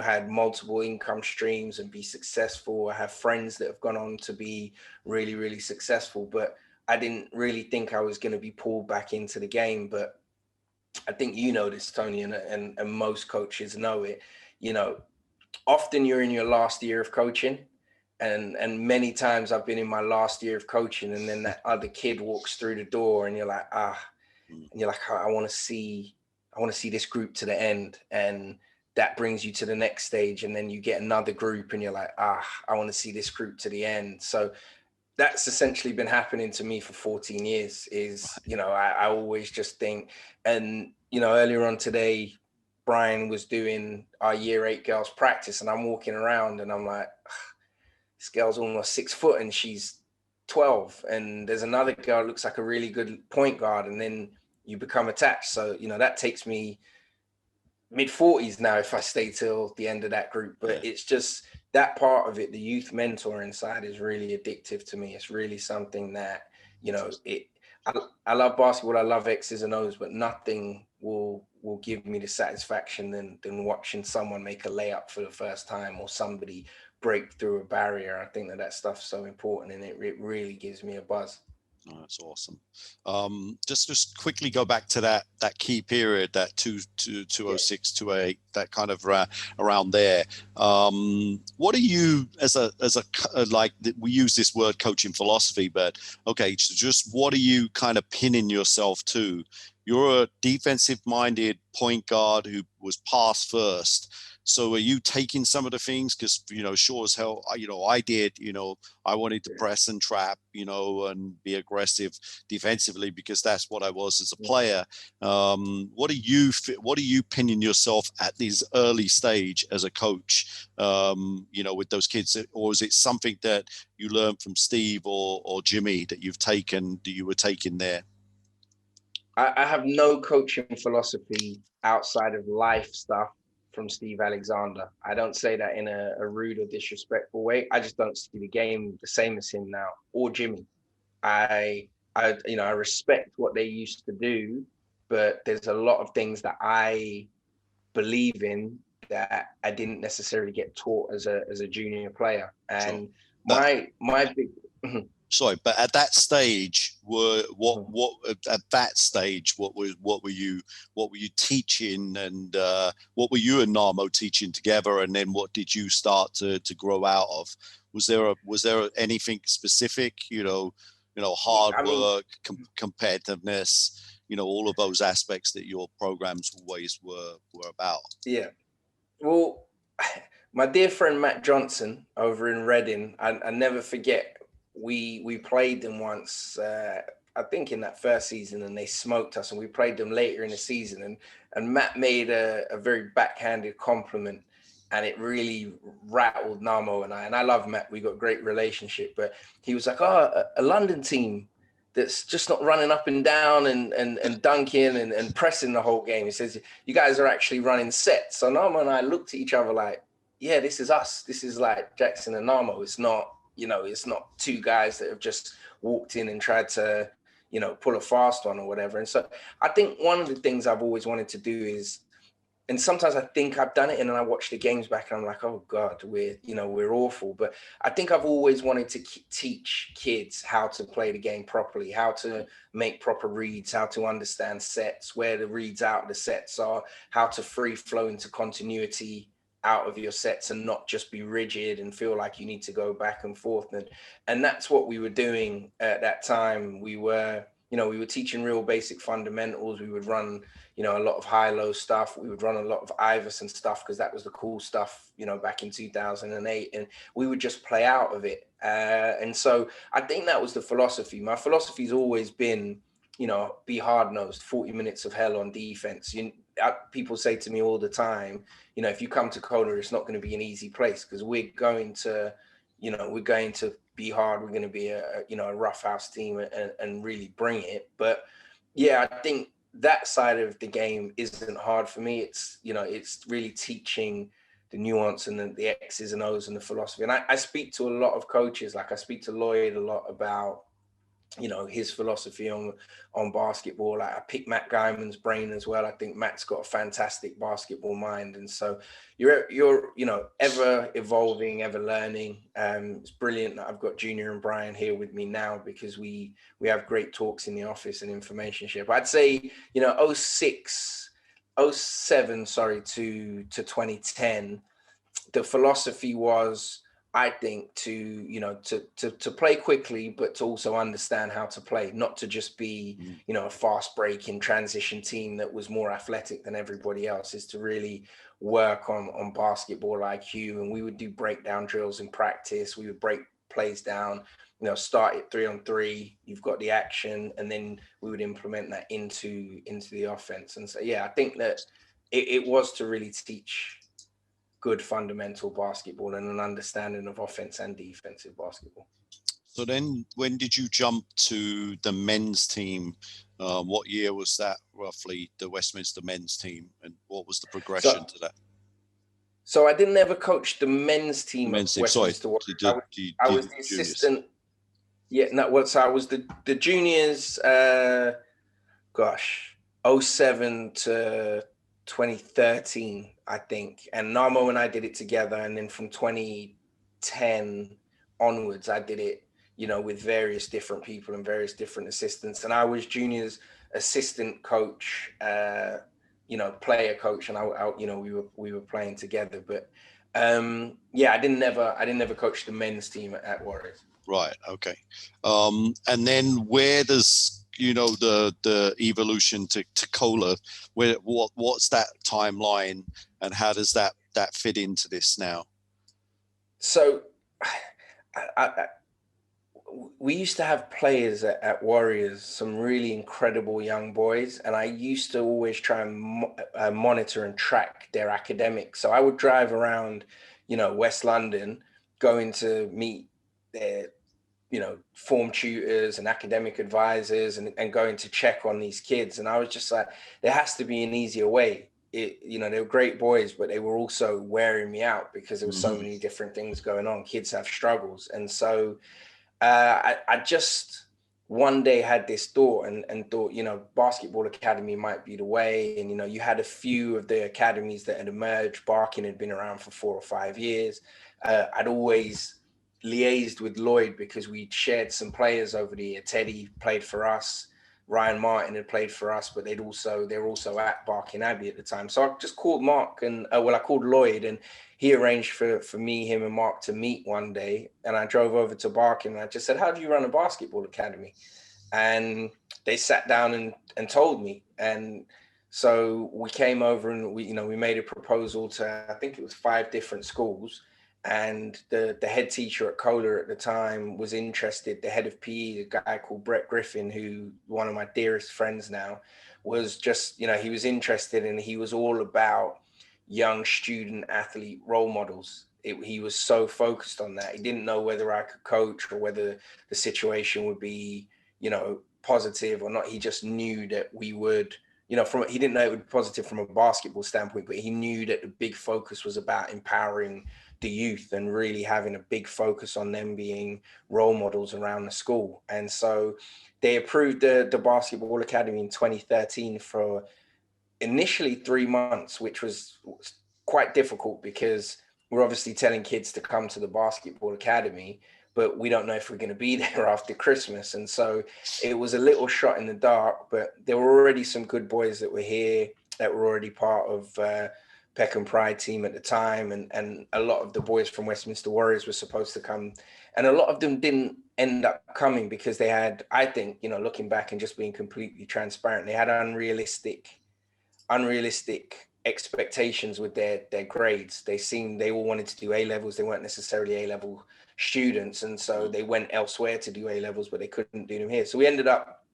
Speaker 2: had multiple income streams and be successful. I have friends that have gone on to be really, really successful, but I didn't really think I was going to be pulled back into the game. But I think this, Tony, and most coaches know it. Often you're in your last year of coaching, and many times I've been in my last year of coaching, and then that other kid walks through the door, and you're like, I want to see this group to the end, and that brings you to the next stage, and then you get another group, and you're like, I want to see this group to the end. So that's essentially been happening to me for 14 years. I always just think, and earlier on today, Brian was doing our year 8 girls practice, and I'm walking around and I'm like, this girl's almost 6 foot and she's 12. And there's another girl that looks like a really good point guard, and then you become attached. So, that takes me mid-40s now if I stay till the end of that group. But it's just that part of it, the youth mentoring side, is really addictive to me. It's really something that, I love basketball, I love X's and O's, but nothing will give me the satisfaction than watching someone make a layup for the first time, or somebody break through a barrier. I think that stuff's so important, and it really gives me a buzz.
Speaker 1: Oh, that's awesome. Just quickly go back to that key period, that 206, 208, that kind of around there. What are you, as a like, we use this word coaching philosophy, but okay, so just what are you kind of pinning yourself to? You're a defensive minded point guard who was pass first. So are you taking some of the things? Because, sure as hell, I did, I wanted to press and trap, and be aggressive defensively, because that's what I was as a player. What are you pinning yourself at this early stage as a coach, with those kids? Or is it something that you learned from Steve or Jimmy that you were taking there?
Speaker 2: I have no coaching philosophy outside of life stuff from Steve Alexander. I don't say that in a rude or disrespectful way. I just don't see the game the same as him now, or Jimmy. I respect what they used to do, but there's a lot of things that I believe in that I didn't necessarily get taught as a junior player. And
Speaker 1: sure.
Speaker 2: my big
Speaker 1: Sorry, but at that stage, what were you teaching, and what were you and Narmo teaching together, and then what did you start to grow out of? Was there anything specific? Hard work, competitiveness, all of those aspects that your programs always were about.
Speaker 2: Yeah. Well, my dear friend Matt Johnson over in Reading, I never forget. We played them once, I think in that first season, and they smoked us, and we played them later in the season, and Matt made a very backhanded compliment, and it really rattled Namo and I love Matt. We got a great relationship, but he was like, a London team that's just not running up and down and dunking and pressing the whole game. He says, you guys are actually running sets. So Namo and I looked at each other like, yeah, this is us. This is like Jackson and Namo. It's not, it's not two guys that have just walked in and tried to, pull a fast one or whatever. And so I think one of the things I've always wanted to do is, and sometimes I think I've done it, and then I watch the games back and I'm like, oh God, we're awful. But I think I've always wanted to teach kids how to play the game properly, how to make proper reads, how to understand sets, where the reads out of the sets are, how to free flow into continuity out of your sets and not just be rigid and feel like you need to go back and forth. And that's what we were doing at that time. We were we were teaching real basic fundamentals. We would run, a lot of high-low stuff. We would run a lot of Iverson stuff because that was the cool stuff, back in 2008. And we would just play out of it. And so I think that was the philosophy. My philosophy's always been, be hard-nosed, 40 minutes of hell on defense. People say to me all the time, if you come to Kohler, it's not going to be an easy place because we're going to be hard. We're going to be a roughhouse team and really bring it. But yeah, I think that side of the game isn't hard for me. It's really teaching the nuance and the X's and O's and the philosophy. And I speak to a lot of coaches. Like I speak to Lloyd a lot about his philosophy on basketball. Like I pick Matt Guyman's brain as well. I think Matt's got a fantastic basketball mind, and so you're ever evolving, ever learning. It's brilliant that I've got Junior and Brian here with me now because we have great talks in the office and information share. But I'd say 07 to 2010, the philosophy was, I think, to play quickly, but to also understand how to play, not to just be, a fast breaking transition team that was more athletic than everybody else, is to really work on basketball IQ. And we would do breakdown drills in practice. We would break plays down, start it 3-on-3, you've got the action, and then we would implement that into the offense. And so, yeah, I think that it was to really teach good fundamental basketball and an understanding of offense and defensive basketball.
Speaker 1: So then when did you jump to the men's team? What year was that roughly, the Westminster men's team? And what was the progression to that?
Speaker 2: So I didn't ever coach the men's team at Westminster. I was the assistant. So I was the juniors, 07 to 2013, I think. And Namo and I did it together. And then from 2010 onwards, I did it, with various different people and various different assistants. And I was juniors assistant coach, player coach. And we were playing together. But I didn't never coach the men's team at Warriors.
Speaker 1: Right. Okay. And then where does the evolution to Kohler, what's that timeline and how does that fit into this now?
Speaker 2: So we used to have players at Warriors, some really incredible young boys, and I used to always try and monitor and track their academics. So I would drive around, West London, going to meet their form tutors and academic advisors and going to check on these kids. And I was just like, there has to be an easier way. They were great boys, but they were also wearing me out because there were so many different things going on. Kids have struggles. And so I just one day had this thought and thought, basketball academy might be the way. And, you had a few of the academies that had emerged. Barking had been around for 4 or 5 years. I'd always liaised with Lloyd because we'd shared some players over the year. Teddy played for us, Ryan Martin had played for us, but they were also at Barking Abbey at the time. So I just called Mark I called Lloyd, and he arranged for me, him and Mark to meet one day. And I drove over to Barking and I just said, how do you run a basketball academy? And they sat down and told me. And so we came over and we made a proposal to, I think it was 5 different schools. And the head teacher at Kohler at the time was interested. The head of PE, a guy called Brett Griffin, who one of my dearest friends now, was just, he was interested, and he was all about young student athlete role models. He was so focused on that. He didn't know whether I could coach or whether the situation would be, positive or not. He just knew that we would, he didn't know it would be positive from a basketball standpoint, but he knew that the big focus was about empowering the youth and really having a big focus on them being role models around the school. And so they approved the basketball academy in 2013 for initially 3 months, which was quite difficult because we're obviously telling kids to come to the basketball academy, but we don't know if we're going to be there after Christmas. And so it was a little shot in the dark, but there were already some good boys that were here that were already part of Peckham Pride team at the time, and a lot of the boys from Westminster Warriors were supposed to come, and a lot of them didn't end up coming because they had, I think, you know, looking back and just being completely transparent, they had unrealistic expectations with their grades. They all wanted to do A levels. They weren't necessarily A level students, and so they went elsewhere to do A levels, but they couldn't do them here. So we ended up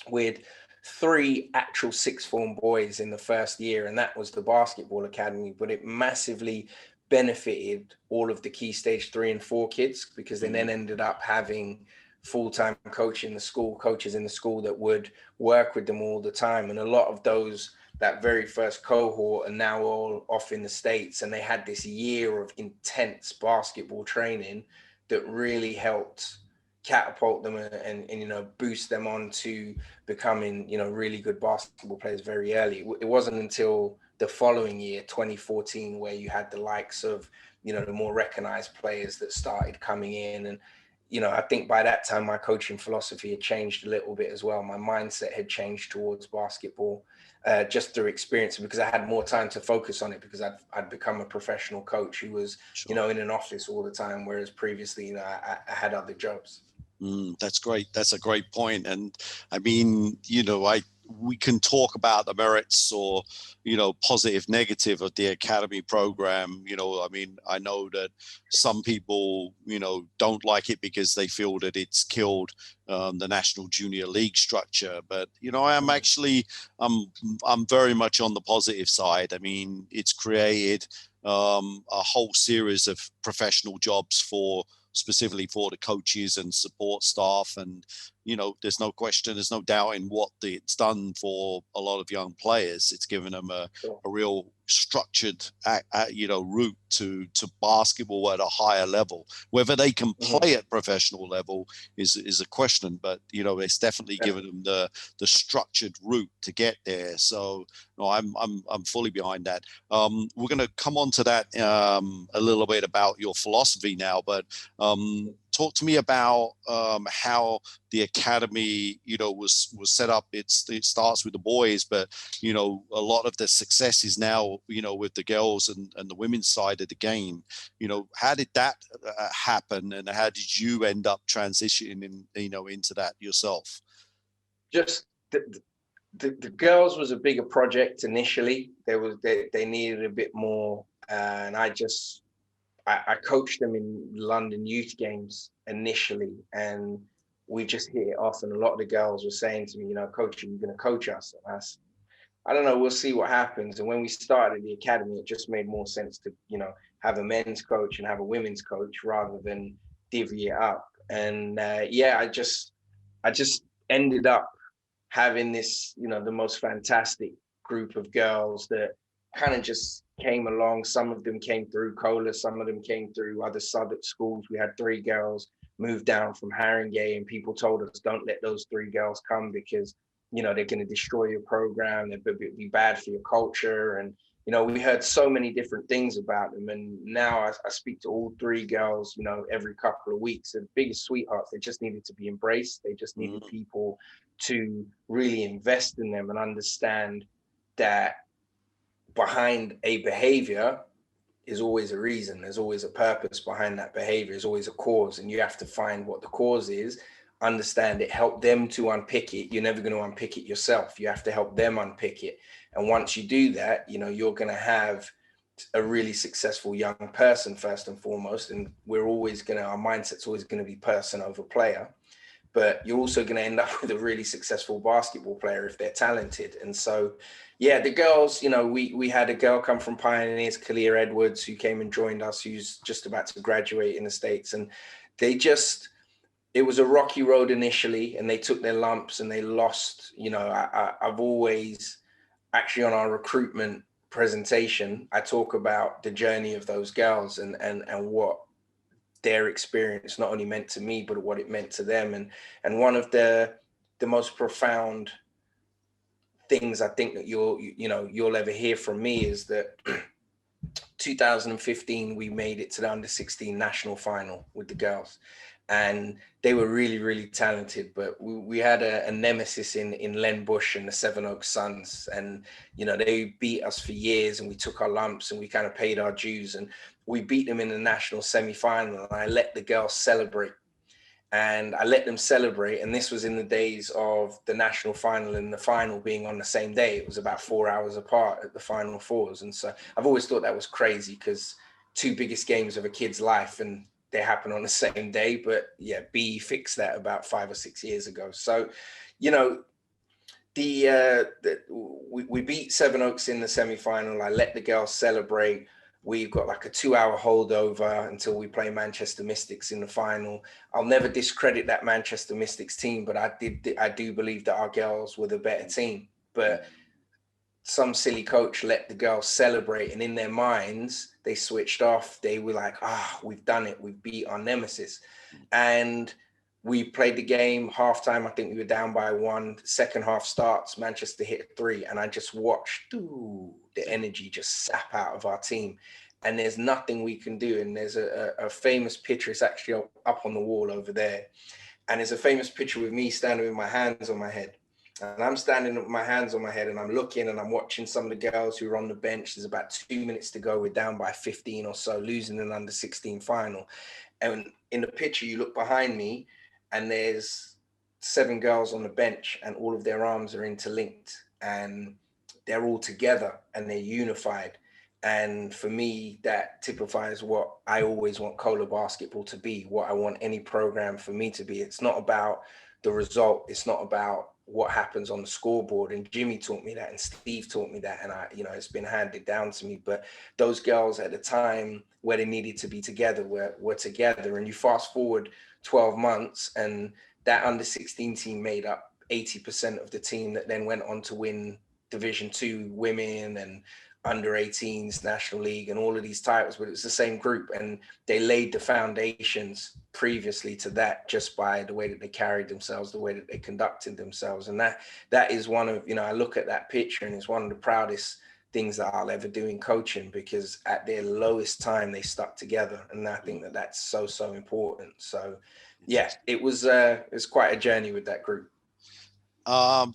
Speaker 2: with 3 actual sixth form boys in the first year, and that was the basketball academy. But it massively benefited all of the key stage 3 and 4 kids, because they then ended up having full-time coaches in the school that would work with them all the time. And a lot of those, that very first cohort, are now all off in the States, and they had this year of intense basketball training that really helped catapult them and you know, boost them on to becoming, you know, really good basketball players very early. It wasn't until the following year, 2014, where you had the likes of, you know, the more recognized players that started coming in. And, you know, I think by that time, my coaching philosophy had changed a little bit as well. My mindset had changed towards basketball, just through experience, because I had more time to focus on it, because I'd become a professional coach who was, you know, in an office all the time, whereas previously, you know, I had other jobs.
Speaker 1: That's great. That's a great point. And I mean, you know, we can talk about the merits or, you know, positive, negative of the academy program. You know, I mean, I know that some people, you know, don't like it because they feel that it's killed the National Junior League structure. But, you know, I'm very much on the positive side. I mean, it's created a whole series of professional jobs specifically for the coaches and support staff. And, you know, there's no question, there's no doubt in what it's done for a lot of young players. It's given them a real structured, you know, route to basketball at a higher level. Whether they can play at professional level is a question, but, you know, it's definitely given them the structured route to get there. So, no, I'm fully behind that. We're going to come on to that a little bit about your philosophy now, but talk to me about how the academy, you know, was set up. It starts with the boys, but, you know, a lot of the success is now, you know, with the girls and the women's side of the game. You know, how did that happen, and how did you end up transitioning, you know, into that yourself?
Speaker 2: Just the girls was a bigger project initially. They needed a bit more, and I coached them in London youth games initially, and we just hit it off. And a lot of the girls were saying to me, you know, coach, are you going to coach us? And I don't know, we'll see what happens. And when we started the academy, it just made more sense to, you know, have a men's coach and have a women's coach rather than divvy it up. And I just ended up having this, you know, the most fantastic group of girls that kind of just came along. Some of them came through Cola, some of them came through other Southwark schools. We had 3 girls move down from Haringey, and people told us, don't let those 3 girls come because, you know, they're going to destroy your program, they'll be bad for your culture. And, you know, we heard so many different things about them. And now I speak to all 3 girls, you know, every couple of weeks. They're the biggest sweethearts. They just needed to be embraced. They just needed people to really invest in them and understand that behind a behavior is always a reason. There's always a purpose behind that behavior. There's always a cause, and you have to find what the cause is, understand it, help them to unpick it. You're never going to unpick it yourself. You have to help them unpick it. And once you do that, you know, you're going to have a really successful young person first and foremost. And our mindset's always going to be person over player. But you're also going to end up with a really successful basketball player if they're talented. And so, yeah, the girls, you know, we had a girl come from Pioneers, Kalia Edwards, who came and joined us, who's just about to graduate in the States. And it was a rocky road initially, and they took their lumps and they lost. You know, I've always, actually on our recruitment presentation, I talk about the journey of those girls and what their experience not only meant to me, but what it meant to them. And one of the most profound things I think that you'll ever hear from me is that 2015, we made it to the under 16 national final with the girls. And they were really, really talented, but we had a nemesis in Len Bush and the Sevenoaks Suns. And, you know, they beat us for years, and we took our lumps and we kind of paid our dues. And we beat them in the national semi-final, and I let the girls celebrate. and I let them celebrate. And this was in the days of the national final and the final being on the same day. It was about 4 hours apart at the final fours. And so I've always thought that was crazy, because two biggest games of a kid's life and they happen on the same day. But yeah, B fixed that about 5 or 6 years ago. So, you know, we beat Sevenoaks in the semi-final. I let the girls celebrate. We've got like a 2-hour holdover until we play Manchester Mystics in the final. I'll never discredit that Manchester Mystics team, but I do believe that our girls were the better team. But some silly coach let the girls celebrate, and in their minds, they switched off. They were like, we've done it. We've beat our nemesis. And we played the game, halftime, I think we were down by 1. Second half starts, Manchester hit 3, and I just watched the energy just sap out of our team. And there's nothing we can do. And there's a famous picture, it's actually up on the wall over there. And there's a famous picture with me standing with my hands on my head. And I'm standing with my hands on my head, and I'm looking and I'm watching some of the girls who are on the bench. There's about 2 minutes to go. We're down by 15 or so, losing an under 16 final. And in the picture, you look behind me, and there's 7 girls on the bench, and all of their arms are interlinked, and they're all together and they're unified. And for me, that typifies what I always want Cola basketball to be, what I want any program for me to be. It's not about the result. It's not about what happens on the scoreboard. And Jimmy taught me that, and Steve taught me that, and it's been handed down to me. But those girls at the time where they needed to be together were together. And you fast forward 12 months, and that under 16 team made up 80% of the team that then went on to win Division 2 women and under 18s National League and all of these titles. But it's the same group, and they laid the foundations previously to that just by the way that they carried themselves, the way that they conducted themselves. And that is one of, I look at that picture, and it's one of the proudest things that I'll ever do in coaching, because at their lowest time they stuck together. And I think that that's so important. So yeah, it's quite a journey with that group.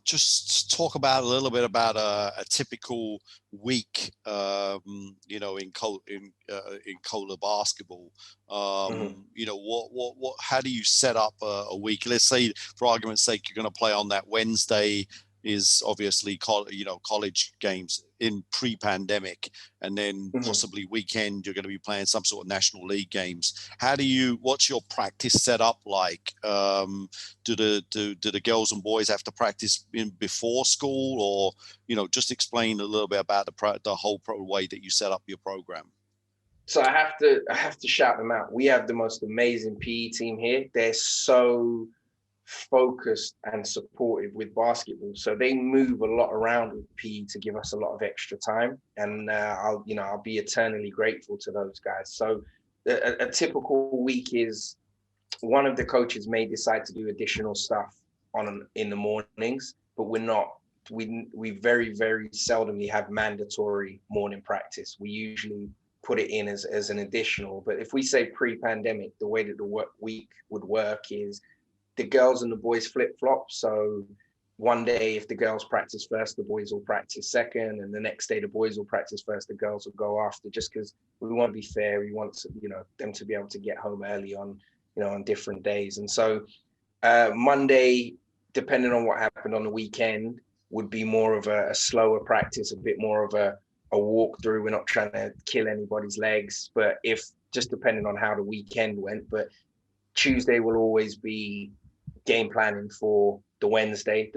Speaker 1: Just talk about a little bit about a typical week, in Cola basketball. What how do you set up a week? Let's say, for argument's sake, you're going to play on that Wednesday. Is obviously college games in pre-pandemic, and then possibly weekend you're going to be playing some sort of National League games. What's your practice set up like? Do the girls and boys have to practice before school, or just explain a little bit about the whole way that you set up your program?
Speaker 2: So I have to shout them out. We have the most amazing PE team here. They're so focused and supportive with basketball, so they move a lot around with PE to give us a lot of extra time, and I'll be eternally grateful to those guys. So a typical week is, one of the coaches may decide to do additional stuff in the mornings, but we very, very seldomly have mandatory morning practice. We usually put it in as an additional. But if we say pre-pandemic, the way that the week would work is the girls and the boys flip-flop. So one day, if the girls practice first, the boys will practice second, and the next day the boys will practice first, the girls will go after, just because we want to be fair. We want them to be able to get home early on different days. And so Monday, depending on what happened on the weekend, would be more of a slower practice, a bit more of a walkthrough. We're not trying to kill anybody's legs, but just depending on how the weekend went. But Tuesday will always be game planning for the Wednesday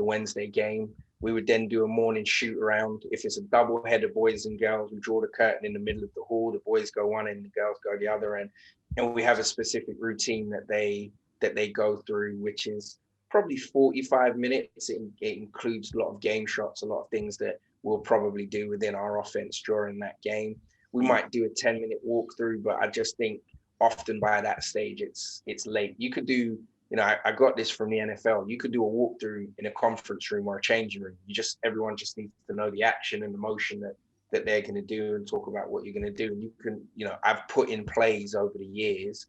Speaker 2: game. We would then do a morning shoot around. If it's a double header, boys and girls, we draw the curtain in the middle of the hall. The boys go one end, the girls go the other end. And we have a specific routine that they go through, which is probably 45 minutes. It includes a lot of game shots, a lot of things that we'll probably do within our offense during that game. We might do a 10-minute walkthrough, but I just think often by that stage, it's late. You could do, I got this from the NFL. You could do a walkthrough in a conference room or a changing room. Everyone just needs to know the action and the motion that they're going to do and talk about what you're going to do. And you can, I've put in plays over the years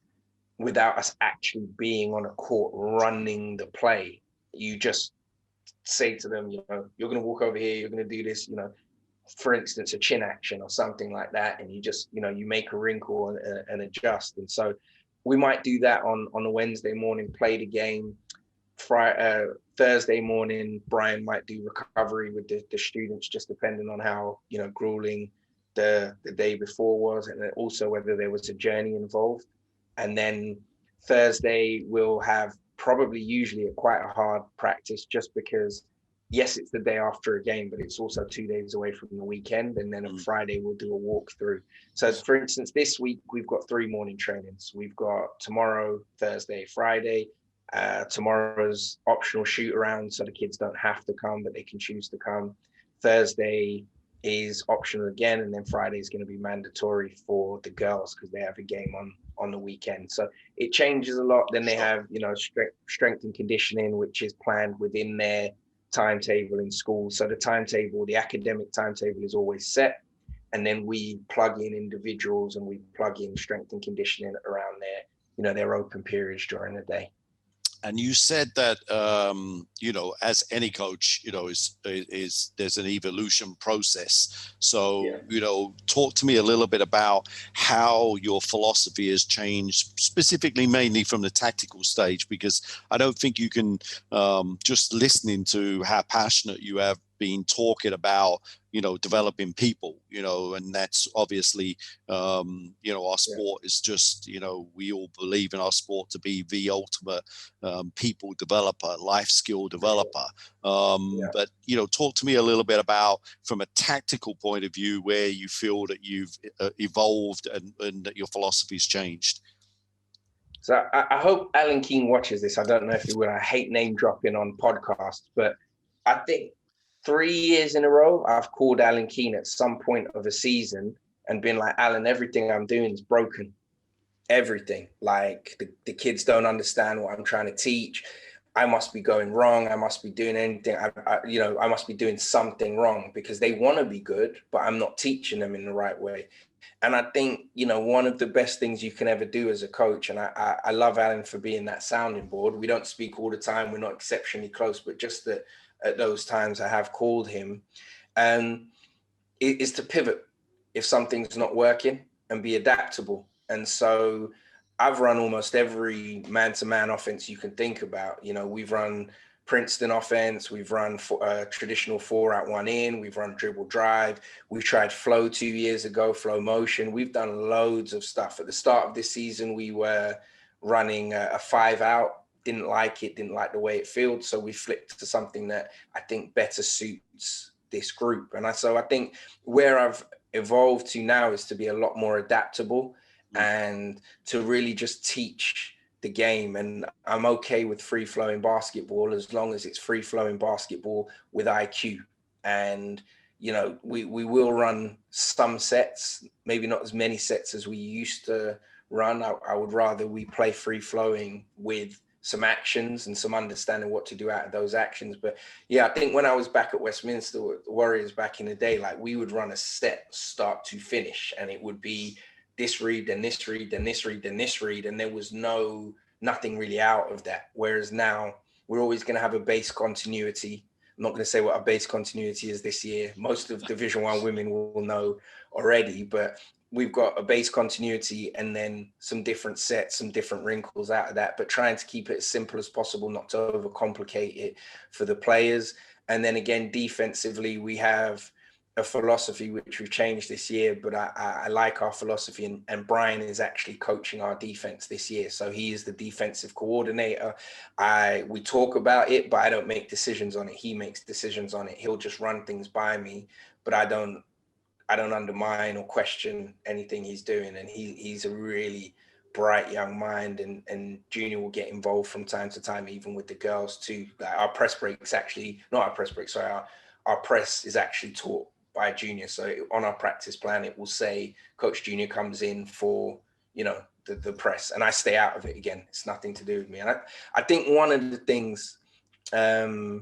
Speaker 2: without us actually being on a court running the play. You just say to them, you're going to walk over here, you're going to do this, for instance, a chin action or something like that. And you just, you make a wrinkle and adjust. And so we might do that on a Wednesday morning, play the game. Thursday morning, Brian might do recovery with the students, just depending on how, you know, grueling the day before was, and then also whether there was a journey involved. And then Thursday we'll have probably usually quite a hard practice, just because yes, it's the day after a game, but it's also 2 days away from the weekend. And then on Friday we'll do a walkthrough. So for instance, this week we've got 3 morning trainings. We've got tomorrow, Thursday, Friday. Tomorrow's optional shoot around, so the kids don't have to come, but they can choose to come. Thursday is optional again, and then Friday is going to be mandatory for the girls because they have a game on the weekend. So it changes a lot. Then they have, you know, strength and conditioning, which is planned within their timetable in school. So the timetable, the academic timetable, is always set, and then we plug in individuals and we plug in strength and conditioning around their, you know, their open periods during the day.
Speaker 1: And you said that, you know, as any coach, you know, is there's an evolution process. So, you know, talk to me a little bit about how your philosophy has changed, specifically, mainly from the tactical stage, because I don't think you can, just listening to how passionate you have been talking about, you know, developing people, you know, and that's obviously, you know, our sport is just, you know, we all believe in our sport to be the ultimate people developer, life skill developer. But, you know, talk to me a little bit about, from a tactical point of view, where you feel that you've evolved and that your philosophy's changed.
Speaker 2: So I hope Alan Keane watches this. I don't know if he will. I hate name dropping on podcasts, but I think 3 years in a row, I've called Alan Keane at some point of a season and been like, Alan, everything I'm doing is broken. Everything. Like the kids don't understand what I'm trying to teach. I must be going wrong. I must be doing anything. I must be doing something wrong because they want to be good, but I'm not teaching them in the right way. And I think, you know, one of the best things you can ever do as a coach, and I love Alan for being that sounding board. We don't speak all the time. We're not exceptionally close, but just that at those times I have called him, is to pivot if something's not working and be adaptable. And so I've run almost every man-to-man offense you can think about. You know, we've run Princeton offense, we've run traditional 4 out 1 in, we've run dribble drive, we tried flow 2 years ago, flow motion. We've done loads of stuff. At the start of this season, we were running a 5 out, didn't like the way it felt, so we flipped to something that I think better suits this group. And so I think where I've evolved to now is to be a lot more adaptable and to really just teach the game. And I'm okay with free flowing basketball as long as it's free flowing basketball with IQ. And, you know, we will run some sets, maybe not as many sets as we used to run. I would rather we play free flowing with some actions and some understanding what to do out of those actions. But yeah, I think when I was back at Westminster with the Warriors back in the day, like we would run a set start to finish, and it would be this read, then this read, then this read, then this read, and there was nothing really out of that. Whereas now we're always going to have a base continuity. I'm not going to say what our base continuity is this year. Most of Division 1 women will know already, but we've got a base continuity and then some different sets, some different wrinkles out of that, but trying to keep it as simple as possible, not to overcomplicate it for the players. And then again, defensively, we have a philosophy which we've changed this year, but I like our philosophy, and Brian is actually coaching our defense this year. So he is the defensive coordinator. We talk about it, but I don't make decisions on it. He makes decisions on it. He'll just run things by me, but I don't undermine or question anything he's doing. And he's a really bright young mind, and Junior will get involved from time to time, even with the girls too. Like our press breaks, actually, not our press breaks, sorry, our press is actually taught by Junior. So on our practice plan, it will say Coach Junior comes in for, you know, the press, and I stay out of it again. It's nothing to do with me. And I think one of the things that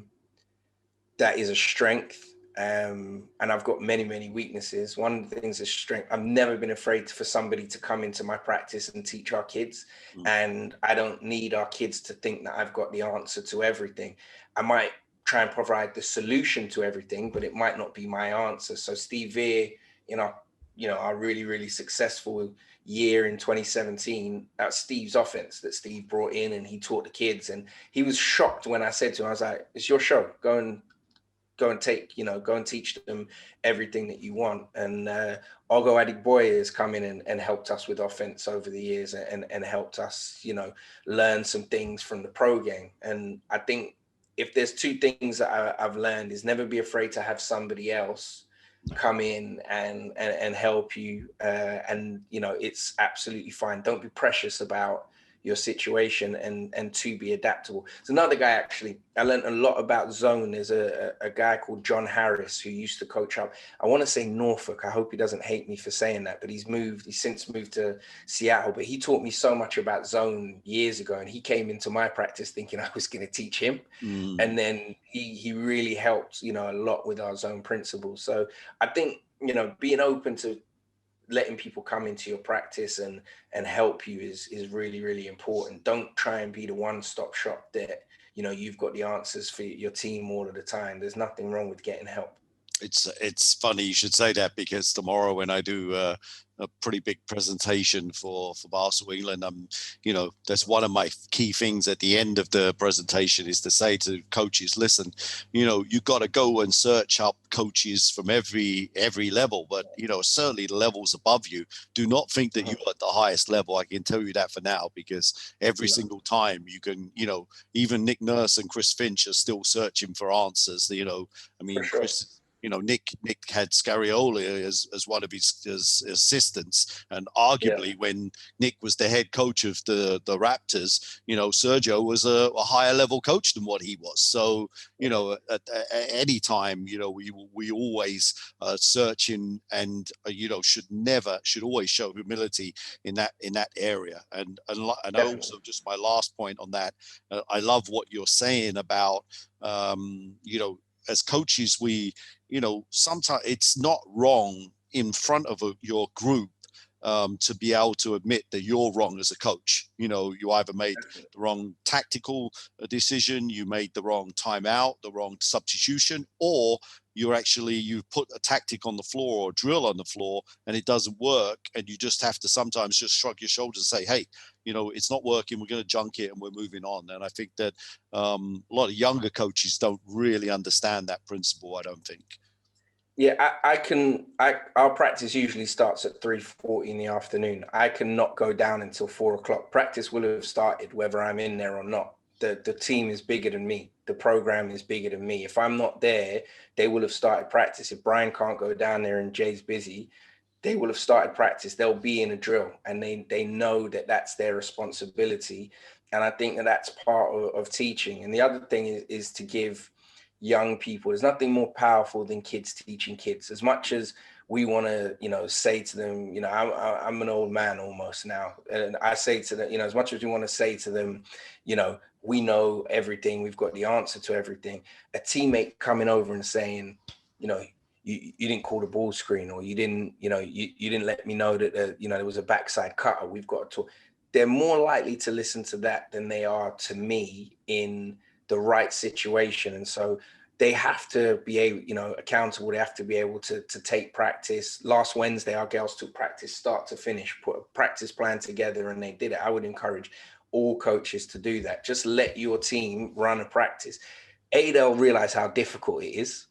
Speaker 2: is a strength, and I've got many weaknesses. One of the things is strength. I've never been afraid for somebody to come into my practice and teach our kids. And I don't need our kids to think that I've got the answer to everything. I might try and provide the solution to everything, but it might not be my answer. So Steve Veer, our really successful year in 2017, that's Steve's offense that Steve brought in, and he taught the kids. And he was shocked when I said to him, I was like, it's your show. Go and go and teach them everything that you want. And Ogo Adigboye has come in and helped us with offense over the years, and helped us, learn some things from the pro game. And I think if there's two things that I've learned is never be afraid to have somebody else come in and help you. And, it's absolutely fine. Don't be precious about your situation, and to be adaptable. It's another guy, actually, I learned a lot about zone. There's a guy called John Harris who used to coach up, I want to say Norfolk. I hope he doesn't hate me for saying that, but he's since moved to Seattle. But he taught me so much about zone years ago, and he came into my practice thinking I was going to teach him. And then he really helped, a lot with our zone principles. So I think, being open to letting people come into your practice and help you is really, really important. Don't try and be the one-stop shop that, you've got the answers for your team all of the time. There's nothing wrong with getting help.
Speaker 1: It's funny you should say that, because tomorrow when I do a pretty big presentation for Basketball England, that's one of my key things at the end of the presentation is to say to coaches, listen, you've got to go and search up coaches from every level, but certainly the levels above you. Do not think that you're at the highest level. I can tell you that for now, because every single time you can, even Nick Nurse and Chris Finch are still searching for answers.
Speaker 2: Sure.
Speaker 1: Chris, Nick had Scarioli as one of his assistants, and arguably when Nick was the head coach of the Raptors, Sergio was a higher level coach than what he was. So, at any time, we always searching, and should always show humility in that area. And also, just my last point on that, I love what you're saying about as coaches, sometimes it's not wrong in front of your group to be able to admit that you're wrong as a coach. You either made the wrong tactical decision, you made the wrong timeout, the wrong substitution, or you put a tactic on the floor or drill on the floor and it doesn't work. And you just have to sometimes just shrug your shoulders and say, hey, it's not working. We're going to junk it and we're moving on. And I think that a lot of younger coaches don't really understand that principle, I don't think.
Speaker 2: Yeah, our practice usually starts at 3:40 in the afternoon. I cannot go down until 4:00. Practice will have started whether I'm in there or not. The team is bigger than me. The program is bigger than me. If I'm not there, they will have started practice. If Brian can't go down there and Jay's busy, they will have started practice. They'll be in a drill, and they know that that's their responsibility. And I think that that's part of teaching. And the other thing is to give young people, there's nothing more powerful than kids teaching kids. As much as we want to, say to them, I'm an old man almost now. And I say to them, as much as we want to say to them, we know everything, we've got the answer to everything. A teammate coming over and saying, you didn't call the ball screen, or you didn't let me know that, there was a backside cutter. We've got to talk. They're more likely to listen to that than they are to me in the right situation. And so they have to be accountable. They have to be able to take practice. Last Wednesday, our girls took practice start to finish, put a practice plan together, and they did it. I would encourage all coaches to do that. Just let your team run a practice. A, they'll realize how difficult it is.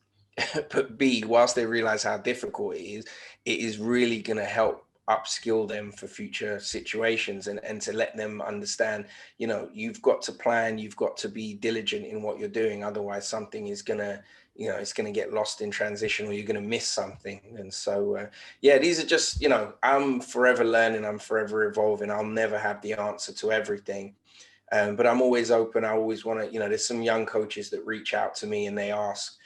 Speaker 2: But B, whilst they realize how difficult it is really going to help upskill them for future situations, and to let them understand, you've got to plan, you've got to be diligent in what you're doing. Otherwise, something is going to, it's going to get lost in transition, or you're going to miss something. And so, these are just, I'm forever learning, I'm forever evolving. I'll never have the answer to everything. But I'm always open. I always want to, there's some young coaches that reach out to me and they ask,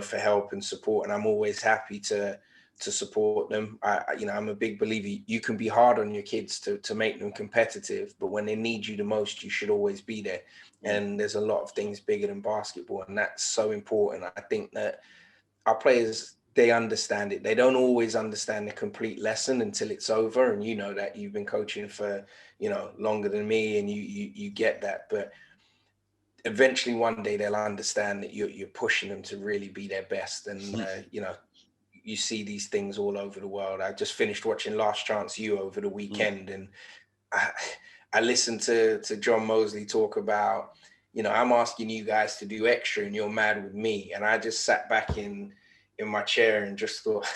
Speaker 2: for help and support. And I'm always happy to support them. I'm a big believer. You can be hard on your kids to make them competitive, but when they need you the most, you should always be there. And there's a lot of things bigger than basketball, and that's so important. I think that our players, they understand it. They don't always understand the complete lesson until it's over. And that you've been coaching for, longer than me, and you get that. But eventually one day they'll understand that you're pushing them to really be their best. And, you see these things all over the world. I just finished watching Last Chance U over the weekend, and I listened to John Mosley talk about, I'm asking you guys to do extra and you're mad with me. And I just sat back in my chair and just thought,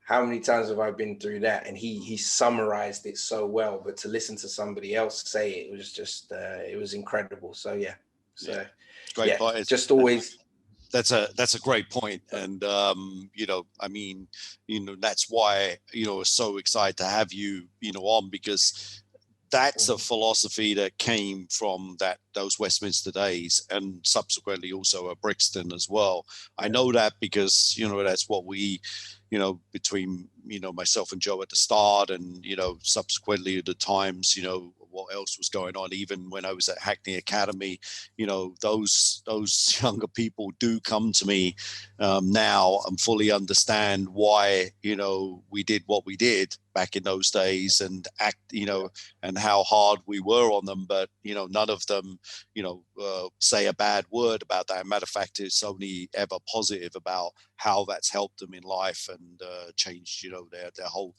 Speaker 2: how many times have I been through that? And he summarized it so well, but to listen to somebody else say it, it was just, it was incredible. So, yeah. So,
Speaker 1: great point. It's
Speaker 2: just always.
Speaker 1: That's a great point. And, I mean, that's why, we're so excited to have you, on, because that's a philosophy that came from those Westminster days, and subsequently also at Brixton as well. I know that because, that's what we, between, myself and Joe at the start, and, subsequently at the times, what else was going on, even when I was at Hackney Academy, those younger people do come to me now and fully understand why, we did what we did back in those days, and and how hard we were on them. But, none of them, say a bad word about that. Matter of fact, it's only ever positive about how that's helped them in life and changed, their whole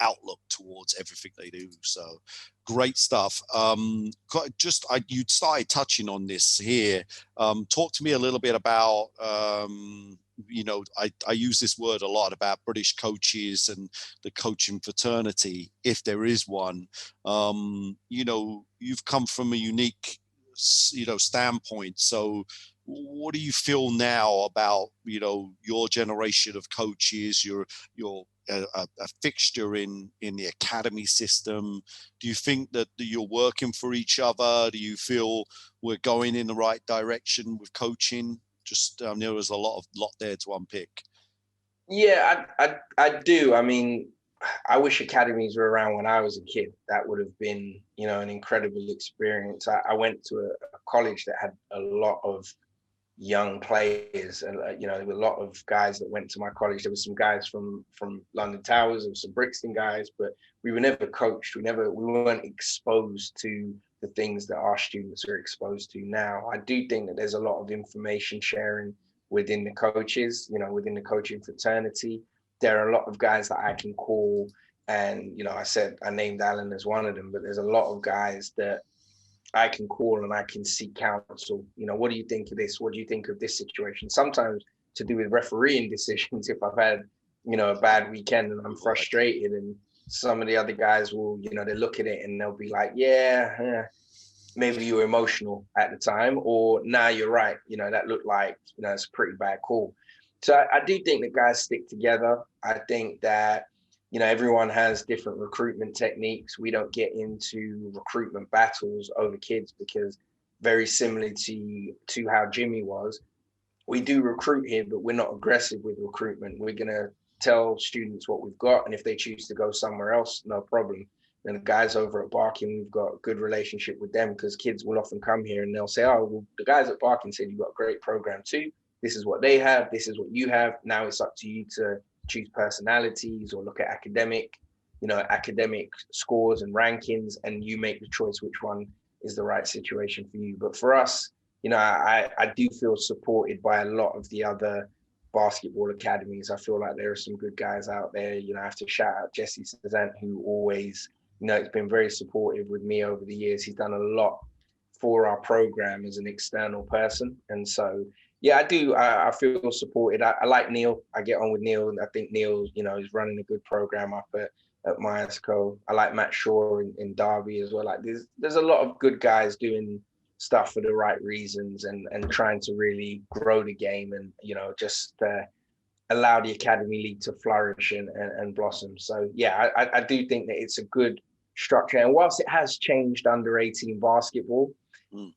Speaker 1: outlook towards everything they do. So great stuff. You started touching on this here. Talk to me a little bit about, I use this word a lot about British coaches and the coaching fraternity, if there is one. You've come from a unique, standpoint. So what do you feel now about, your generation of coaches? You're a fixture in the academy system. Do you think that you're working for each other? Do you feel we're going in the right direction with coaching? Just there was a lot there to unpick.
Speaker 2: Yeah, I do. I mean, I wish academies were around when I was a kid. That would have been, an incredible experience. I went to a college that had a lot of young players, and there were a lot of guys that went to my college. There were some guys from London Towers, there were some Brixton guys, but we were never coached. We weren't exposed to the things that our students are exposed to now. I do think that there's a lot of information sharing within the coaches, within the coaching fraternity. There are a lot of guys that I can call, and I named Alan as one of them, but there's a lot of guys that I can call and I can seek counsel. What do you think of this? What do you think of this situation? Sometimes to do with refereeing decisions, if I've had, a bad weekend and I'm frustrated, and some of the other guys will, they look at it and they'll be like, maybe you were emotional at the time, or nah, you're right. That looked like, it's a pretty bad call. So I do think that guys stick together. I think that, everyone has different recruitment techniques. We don't get into recruitment battles over kids, because very similarly to how Jimmy was, we do recruit here, but we're not aggressive with recruitment. We're going to tell students what we've got, and if they choose to go somewhere else, no problem. And the guys over at Barking, we've got a good relationship with them, because kids will often come here and they'll say, oh, well, the guys at Barking said you've got a great program too. This is what they have. This is what you have. Now it's up to you to choose personalities or look at academic scores and rankings, and you make the choice which one is the right situation for you. But for us, I do feel supported by a lot of the other basketball academies. I feel like there are some good guys out there. I have to shout out Jesse Cezanne, who always, has been very supportive with me over the years. He's done a lot for our program as an external person. And so, yeah, I do. I feel supported. I like Neil. I get on with Neil, and I think Neil, is running a good program up at Myasco. I like Matt Shaw in Derby as well. Like there's a lot of good guys doing stuff for the right reasons, and trying to really grow the game, and just allow the academy league to flourish and blossom. So yeah, I do think that it's a good structure. And whilst it has changed under 18 basketball,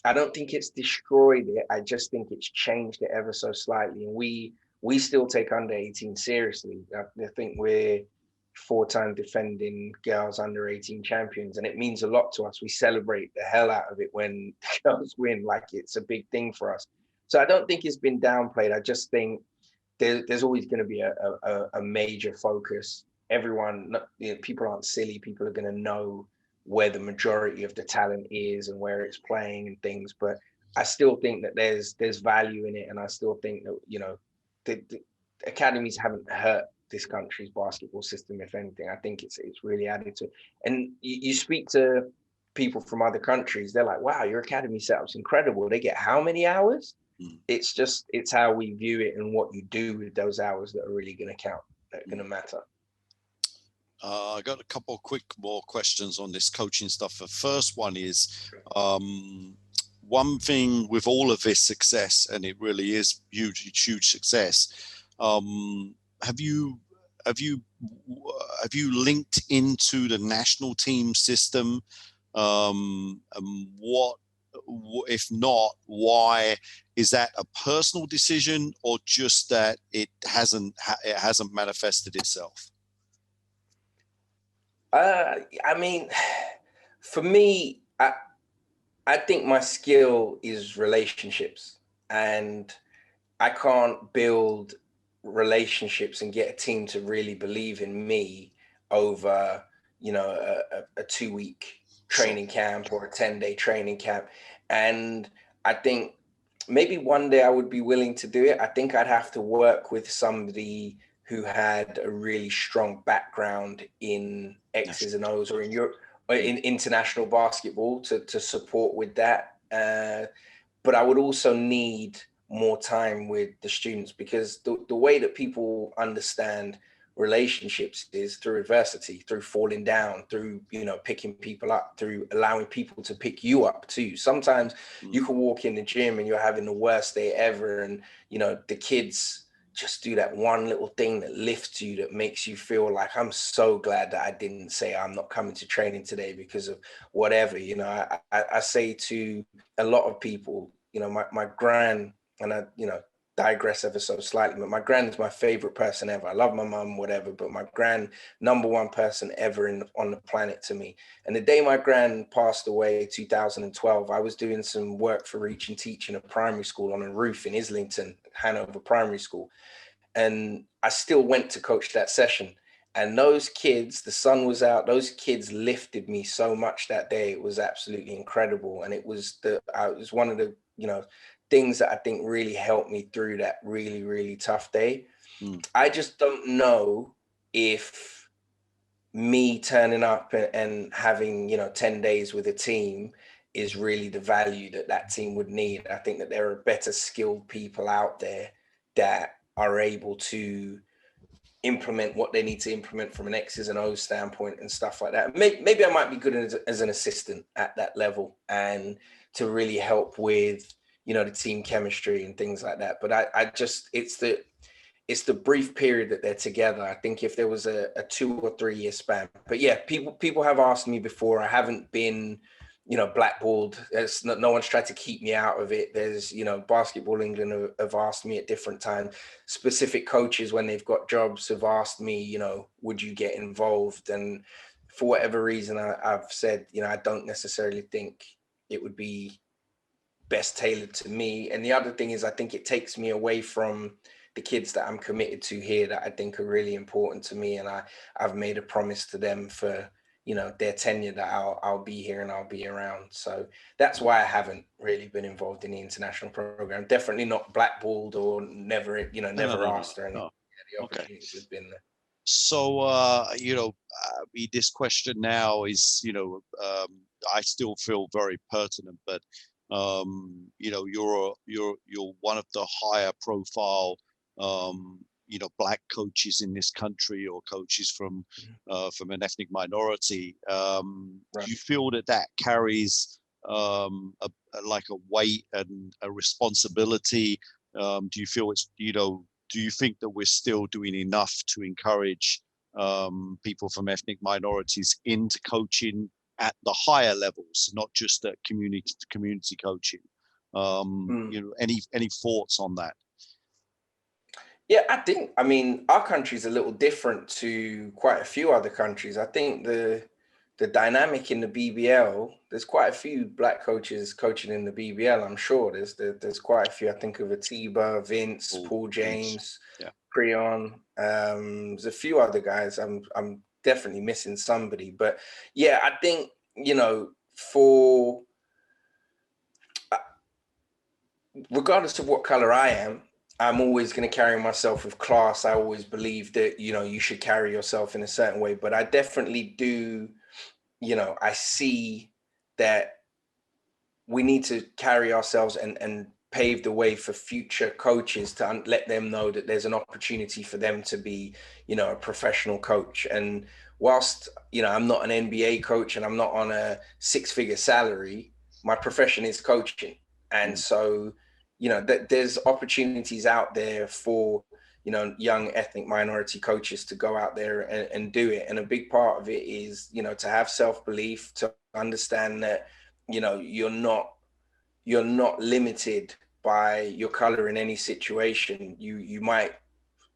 Speaker 2: I don't think it's destroyed it. I just think it's changed it ever so slightly. And we still take under 18 seriously. I think we're 4-time defending girls under 18 champions, and it means a lot to us. We celebrate the hell out of it when girls win, like it's a big thing for us. So I don't think it's been downplayed. I just think there's always going to be a major focus. Everyone, people aren't silly. People are going to know where the majority of the talent is and where it's playing and things. But I still think that there's value in it, and I still think that academies haven't hurt this country's basketball system. If anything, I think it's really added to it. And you speak to people from other countries, they're like, wow, your academy setup's incredible. They get how many hours? It's how we view it and what you do with those hours that are really going to count, that are going to matter.
Speaker 1: I got a couple of quick more questions on this coaching stuff. The first one is, one thing with all of this success, and it really is huge success. Have you linked into the national team system? And what, if not, why? Is that a personal decision, or just that it hasn't manifested itself?
Speaker 2: I mean, for me, I think my skill is relationships, and I can't build relationships and get a team to really believe in me over, a 2-week training camp or a 10-day training camp. And I think maybe one day I would be willing to do it. I think I'd have to work with somebody who had a really strong background in X's and O's, or in Europe, or in international basketball to support with that. But I would also need more time with the students, because the way that people understand relationships is through adversity, through falling down, through, picking people up, through allowing people to pick you up too. Sometimes you can walk in the gym and you're having the worst day ever, and the kids just do that one little thing that lifts you, that makes you feel like, I'm so glad that I didn't say I'm not coming to training today because of whatever. I say to a lot of people, my gran, and I, digress ever so slightly, but my gran is my favorite person ever. I love my mum, whatever, but my gran, number one person ever on the planet to me. And the day my gran passed away, 2012, I was doing some work for Reach and Teach in a primary school on a roof in Islington, Hanover Primary School. And I still went to coach that session. And those kids, the sun was out, those kids lifted me so much that day. It was absolutely incredible. And it was one of the, things that I think really helped me through that really, really tough day. I just don't know if me turning up and having, 10 days with a team is really the value that team would need. I think that there are better skilled people out there that are able to implement what they need to implement from an X's and O's standpoint and stuff like that. Maybe I might be good as an assistant at that level, and to really help with, the team chemistry and things like that. But I just, it's the brief period that they're together. I think if there was a 2 or 3 year span, but yeah, people have asked me before. I haven't been, blackballed. No one's tried to keep me out of it. There's, Basketball England have asked me at different times. Specific coaches, when they've got jobs, have asked me, would you get involved? And for whatever reason, I've said, I don't necessarily think it would be best tailored to me. And the other thing is, I think it takes me away from the kids that I'm committed to here, that I think are really important to me. And I've made a promise to them for, their tenure, that I'll be here and I'll be around. So that's why I haven't really been involved in the international program. Definitely not blackballed or never asked or anything. The opportunities have been there.
Speaker 1: So, this question now is, I still feel very pertinent, but you're one of the higher profile, black coaches in this country, or coaches from an ethnic minority. Right. Do you feel that carries a weight and a responsibility? Do you feel do you think that we're still doing enough to encourage people from ethnic minorities into coaching at the higher levels, not just at community coaching? Any thoughts on that?
Speaker 2: Yeah, I mean, our country's a little different to quite a few other countries. I think the dynamic in the BBL, there's quite a few black coaches coaching in the BBL. I'm sure there's quite a few. I think of Atiba, Vince, Paul James, Creon. There's a few other guys. I'm definitely missing somebody, but yeah, I think, regardless of what color I am, I'm always going to carry myself with class. I always believe that, you know, you should carry yourself in a certain way, but I definitely do, you know, I see that we need to carry ourselves and pave the way for future coaches to let them know that there's an opportunity for them to be, you know, a professional coach. And whilst, you know, I'm not an NBA coach and I'm not on a 6-figure salary, my profession is coaching. And so, you know, that there's opportunities out there for, you know, young ethnic minority coaches to go out there and do it. And a big part of it is, you know, to have self-belief, to understand that, you know, you're not limited by your color in any situation. You might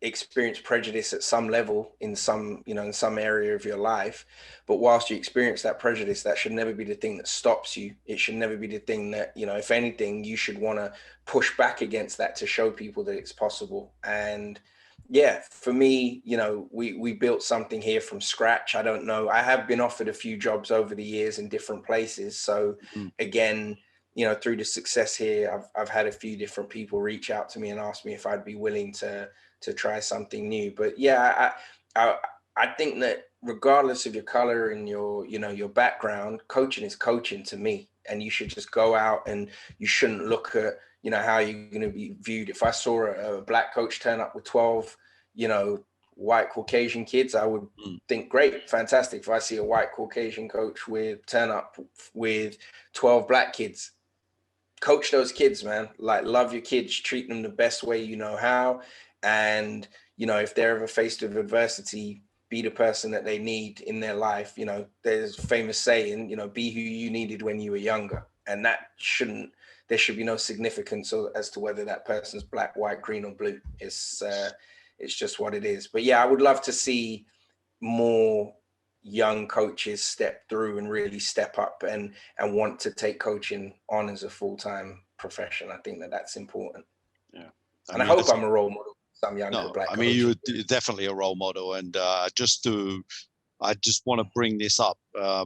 Speaker 2: experience prejudice at some level in some, you know, in some area of your life, but whilst you experience that prejudice, that should never be the thing that stops you. It should never be the thing that, you know, if anything, you should want to push back against that to show people that it's possible. And yeah, for me, you know, we built something here from scratch. I don't know, I have been offered a few jobs over the years in different places. So again, you know, through the success here, I've had a few different people reach out to me and ask me if I'd be willing to try something new. But yeah, I think that regardless of your color and your, you know, your background, coaching is coaching to me. And you should just go out, and you shouldn't look at, you know, how you're going to be viewed. If I saw a black coach turn up with 12, you know, white Caucasian kids, I would think, great, fantastic. If I see a white Caucasian coach turn up with 12 black kids, coach those kids, man. Like, love your kids, treat them the best way you know how. And, you know, if they're ever faced with adversity, be the person that they need in their life. You know, there's a famous saying, you know, be who you needed when you were younger. And that there should be no significance as to whether that person's black, white, green, or blue. It's just what it is. But yeah, I would love to see more young coaches step through and really step up and want to take coaching on as a full-time profession. I think that that's important.
Speaker 1: Yeah.
Speaker 2: I hope I'm a role model for some younger black coaches.
Speaker 1: I mean, you're definitely a role model. And I just want to bring this up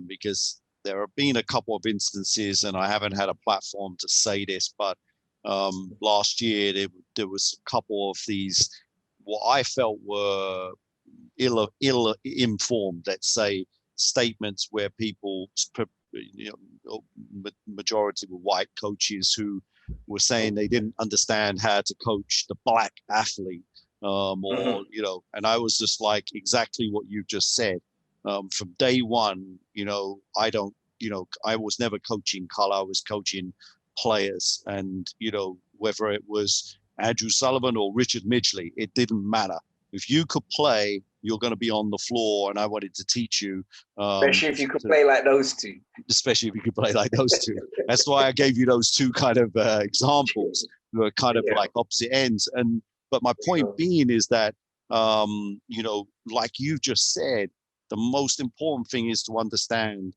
Speaker 1: because there have been a couple of instances, and I haven't had a platform to say this, but last year there was a couple of these, what I felt were ill-informed, let's say, statements where people, you know, majority were white coaches who were saying they didn't understand how to coach the black athlete, or you know, and I was just like, exactly what you just said. From day one, you know, I was never coaching color. I was coaching players, and you know, whether it was Andrew Sullivan or Richard Midgley, it didn't matter. If you could play, you're going to be on the floor, and I wanted to teach you.
Speaker 2: Especially if you could play like those two.
Speaker 1: Especially if you could play like those two. That's why I gave you those two kind of examples, who are kind of like opposite ends. But my point being is that, you know, like you just said, the most important thing is to understand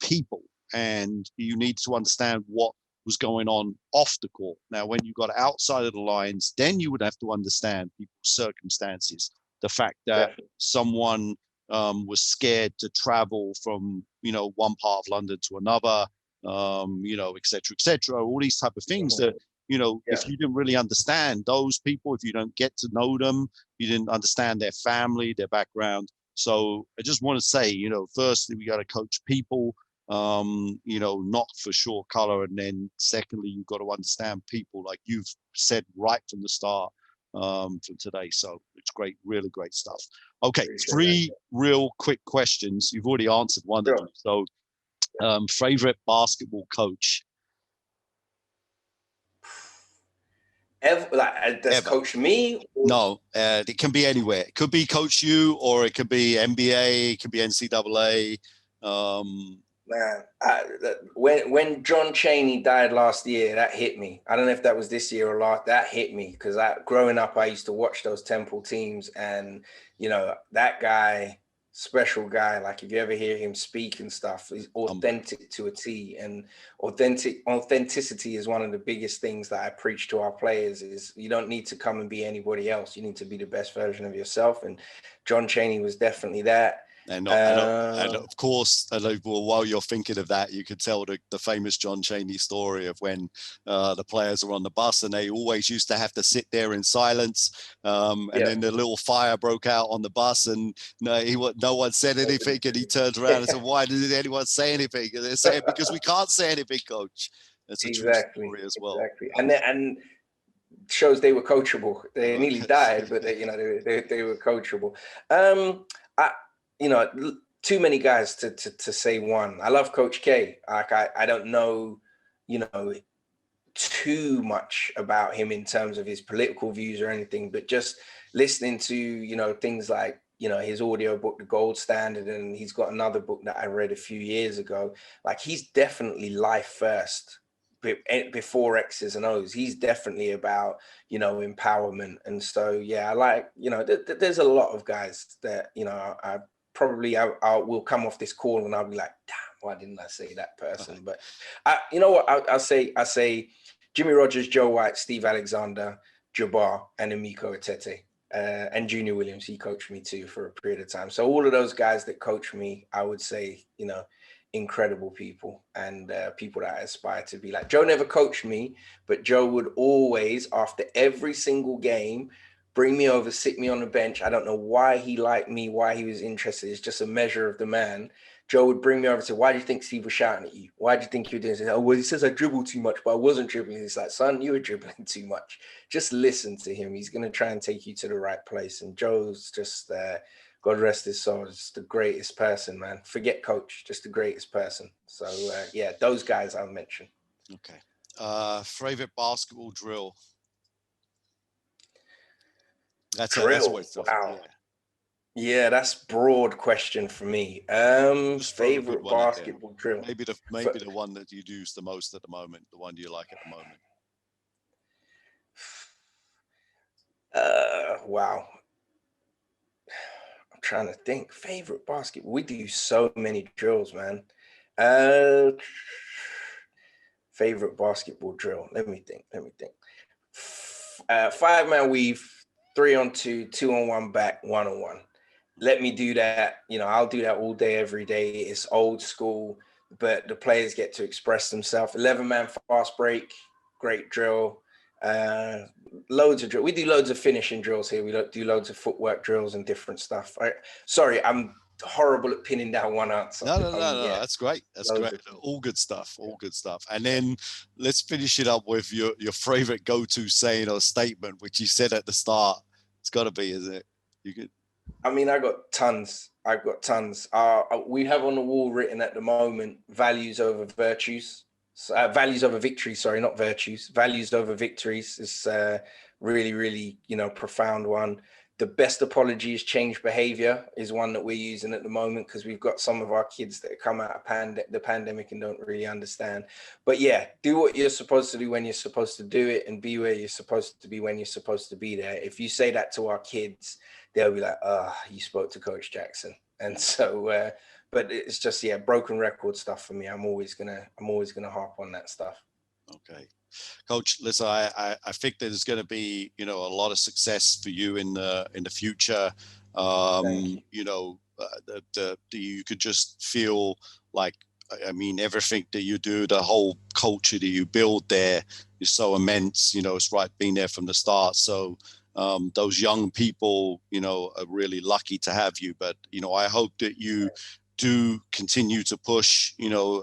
Speaker 1: people, and you need to understand what was going on off the court. Now, when you got outside of the lines, then you would have to understand people's circumstances. The fact that someone was scared to travel from, you know, one part of London to another, you know, et cetera, all these type of things that, you know, if you didn't really understand those people, if you don't get to know them, you didn't understand their family, their background. So I just want to say, you know, firstly, we got to coach people, you know, not for sure color. And then secondly, you've got to understand people, like you've said right from the start, from today. So it's great, really great stuff. Okay, three real quick questions. You've already answered one of them. So favorite basketball coach?
Speaker 2: That's coached me?
Speaker 1: No, it can be anywhere. It could be coach you, or it could be NBA, it could be NCAA.
Speaker 2: Man, when John Chaney died last year, that hit me. I don't know if that was this year or last. That hit me because growing up, I used to watch those Temple teams, and you know, that guy, special guy. Like, if you ever hear him speak and stuff, he's authentic to a T. And authenticity is one of the biggest things that I preach to our players. Is you don't need to come and be anybody else. You need to be the best version of yourself. And John Chaney was definitely that.
Speaker 1: And of course, while you're thinking of that, you could tell the famous John Chaney story of when the players were on the bus and they always used to have to sit there in silence. And then the little fire broke out on the bus and no one said anything. And he turns around and said, "Why didn't anyone say anything?" And they're saying, "Because we can't say anything, coach." That's a true story as well.
Speaker 2: Exactly. And shows they were coachable. They nearly died, but they were coachable. Too many guys to say one. I love Coach K. Like I don't know, too much about him in terms of his political views or anything, but just listening to, things like, his audio book, The Gold Standard, and he's got another book that I read a few years ago. Like, he's definitely life first before X's and O's. He's definitely about, empowerment. And so, yeah, I like, there's a lot of guys that, I will come off this call and I'll be like, damn, why didn't I say that person? But I'll say Jimmy Rogers, Joe White, Steve Alexander, Jabbar, and Emiko Etete, and Junior Williams. He coached me too for a period of time. So all of those guys that coached me, I would say, incredible people and people that I aspire to be like. Joe never coached me, but Joe would always, after every single game, bring me over, sit me on the bench. I don't know why he liked me, why he was interested. It's just a measure of the man. Joe would bring me over and say, "Why do you think Steve was shouting at you? Why do you think you were doing this?" "Oh, well, he says I dribble too much, but I wasn't dribbling." He's like, "Son, you were dribbling too much. Just listen to him. He's going to try and take you to the right place." And Joe's just, God rest his soul, just the greatest person, man. Forget coach, just the greatest person. So, yeah, those guys I'll mention.
Speaker 1: Okay. Favorite basketball drill? That's always tough.
Speaker 2: Wow. Yeah, that's broad question for me. Favorite basketball drill.
Speaker 1: Maybe the one that you'd use the most at the moment, the one you like at the moment.
Speaker 2: Wow. I'm trying to think. Favorite basketball. We do so many drills, man. Favorite basketball drill. Let me think. 5-man weave, 3-on-2, 2-on-1 back, 1-on-1. Let me do that. I'll do that all day, every day. It's old school, but the players get to express themselves. 11-man fast break, great drill. Loads of drill. We do loads of finishing drills here. We do loads of footwork drills and different stuff. Sorry, I'm horrible at pinning down one answer.
Speaker 1: No. That's great. That's great. All good stuff. And then let's finish it up with your favorite go-to saying or statement, which you said at the start. It's got to be, isn't it? You could.
Speaker 2: I mean, I've got tons. We have on the wall written at the moment, values over virtues. Values over victories, sorry, not virtues. Values over victories is really, really, profound one. The best apology is change behavior is one that we're using at the moment because we've got some of our kids that come out of the pandemic and don't really understand. But yeah, do what you're supposed to do when you're supposed to do it and be where you're supposed to be when you're supposed to be there. If you say that to our kids, they'll be like, "Oh, you spoke to Coach Jackson." And so, but it's just, broken record stuff for me. I'm always gonna harp on that stuff.
Speaker 1: Okay. Coach, listen, I think there's going to be, a lot of success for you in the future.
Speaker 2: Thank you.
Speaker 1: You could just feel like, I mean, everything that you do, the whole culture that you build there is so immense. It's right being there from the start. So those young people, are really lucky to have you. But, I hope that you do continue to push,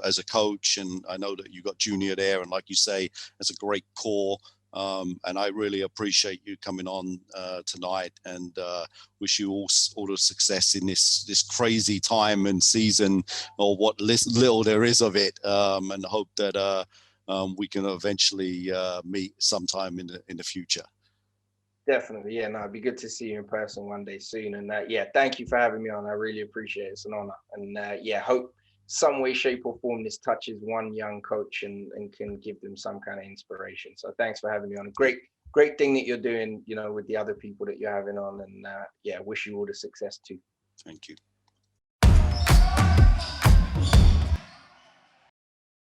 Speaker 1: as a coach. And I know that you got Junior there. And like you say, it's a great core. And I really appreciate you coming on tonight and wish you all the success in this crazy time and season, or what little there is of it. And hope that we can eventually meet sometime in the future.
Speaker 2: Definitely. Yeah, no, it'd be good to see you in person one day soon. And thank you for having me on. I really appreciate it. It's an honor. And hope some way, shape or form this touches one young coach and can give them some kind of inspiration. So thanks for having me on. Great thing that you're doing, with the other people that you're having on. And wish you all the success too.
Speaker 1: Thank you.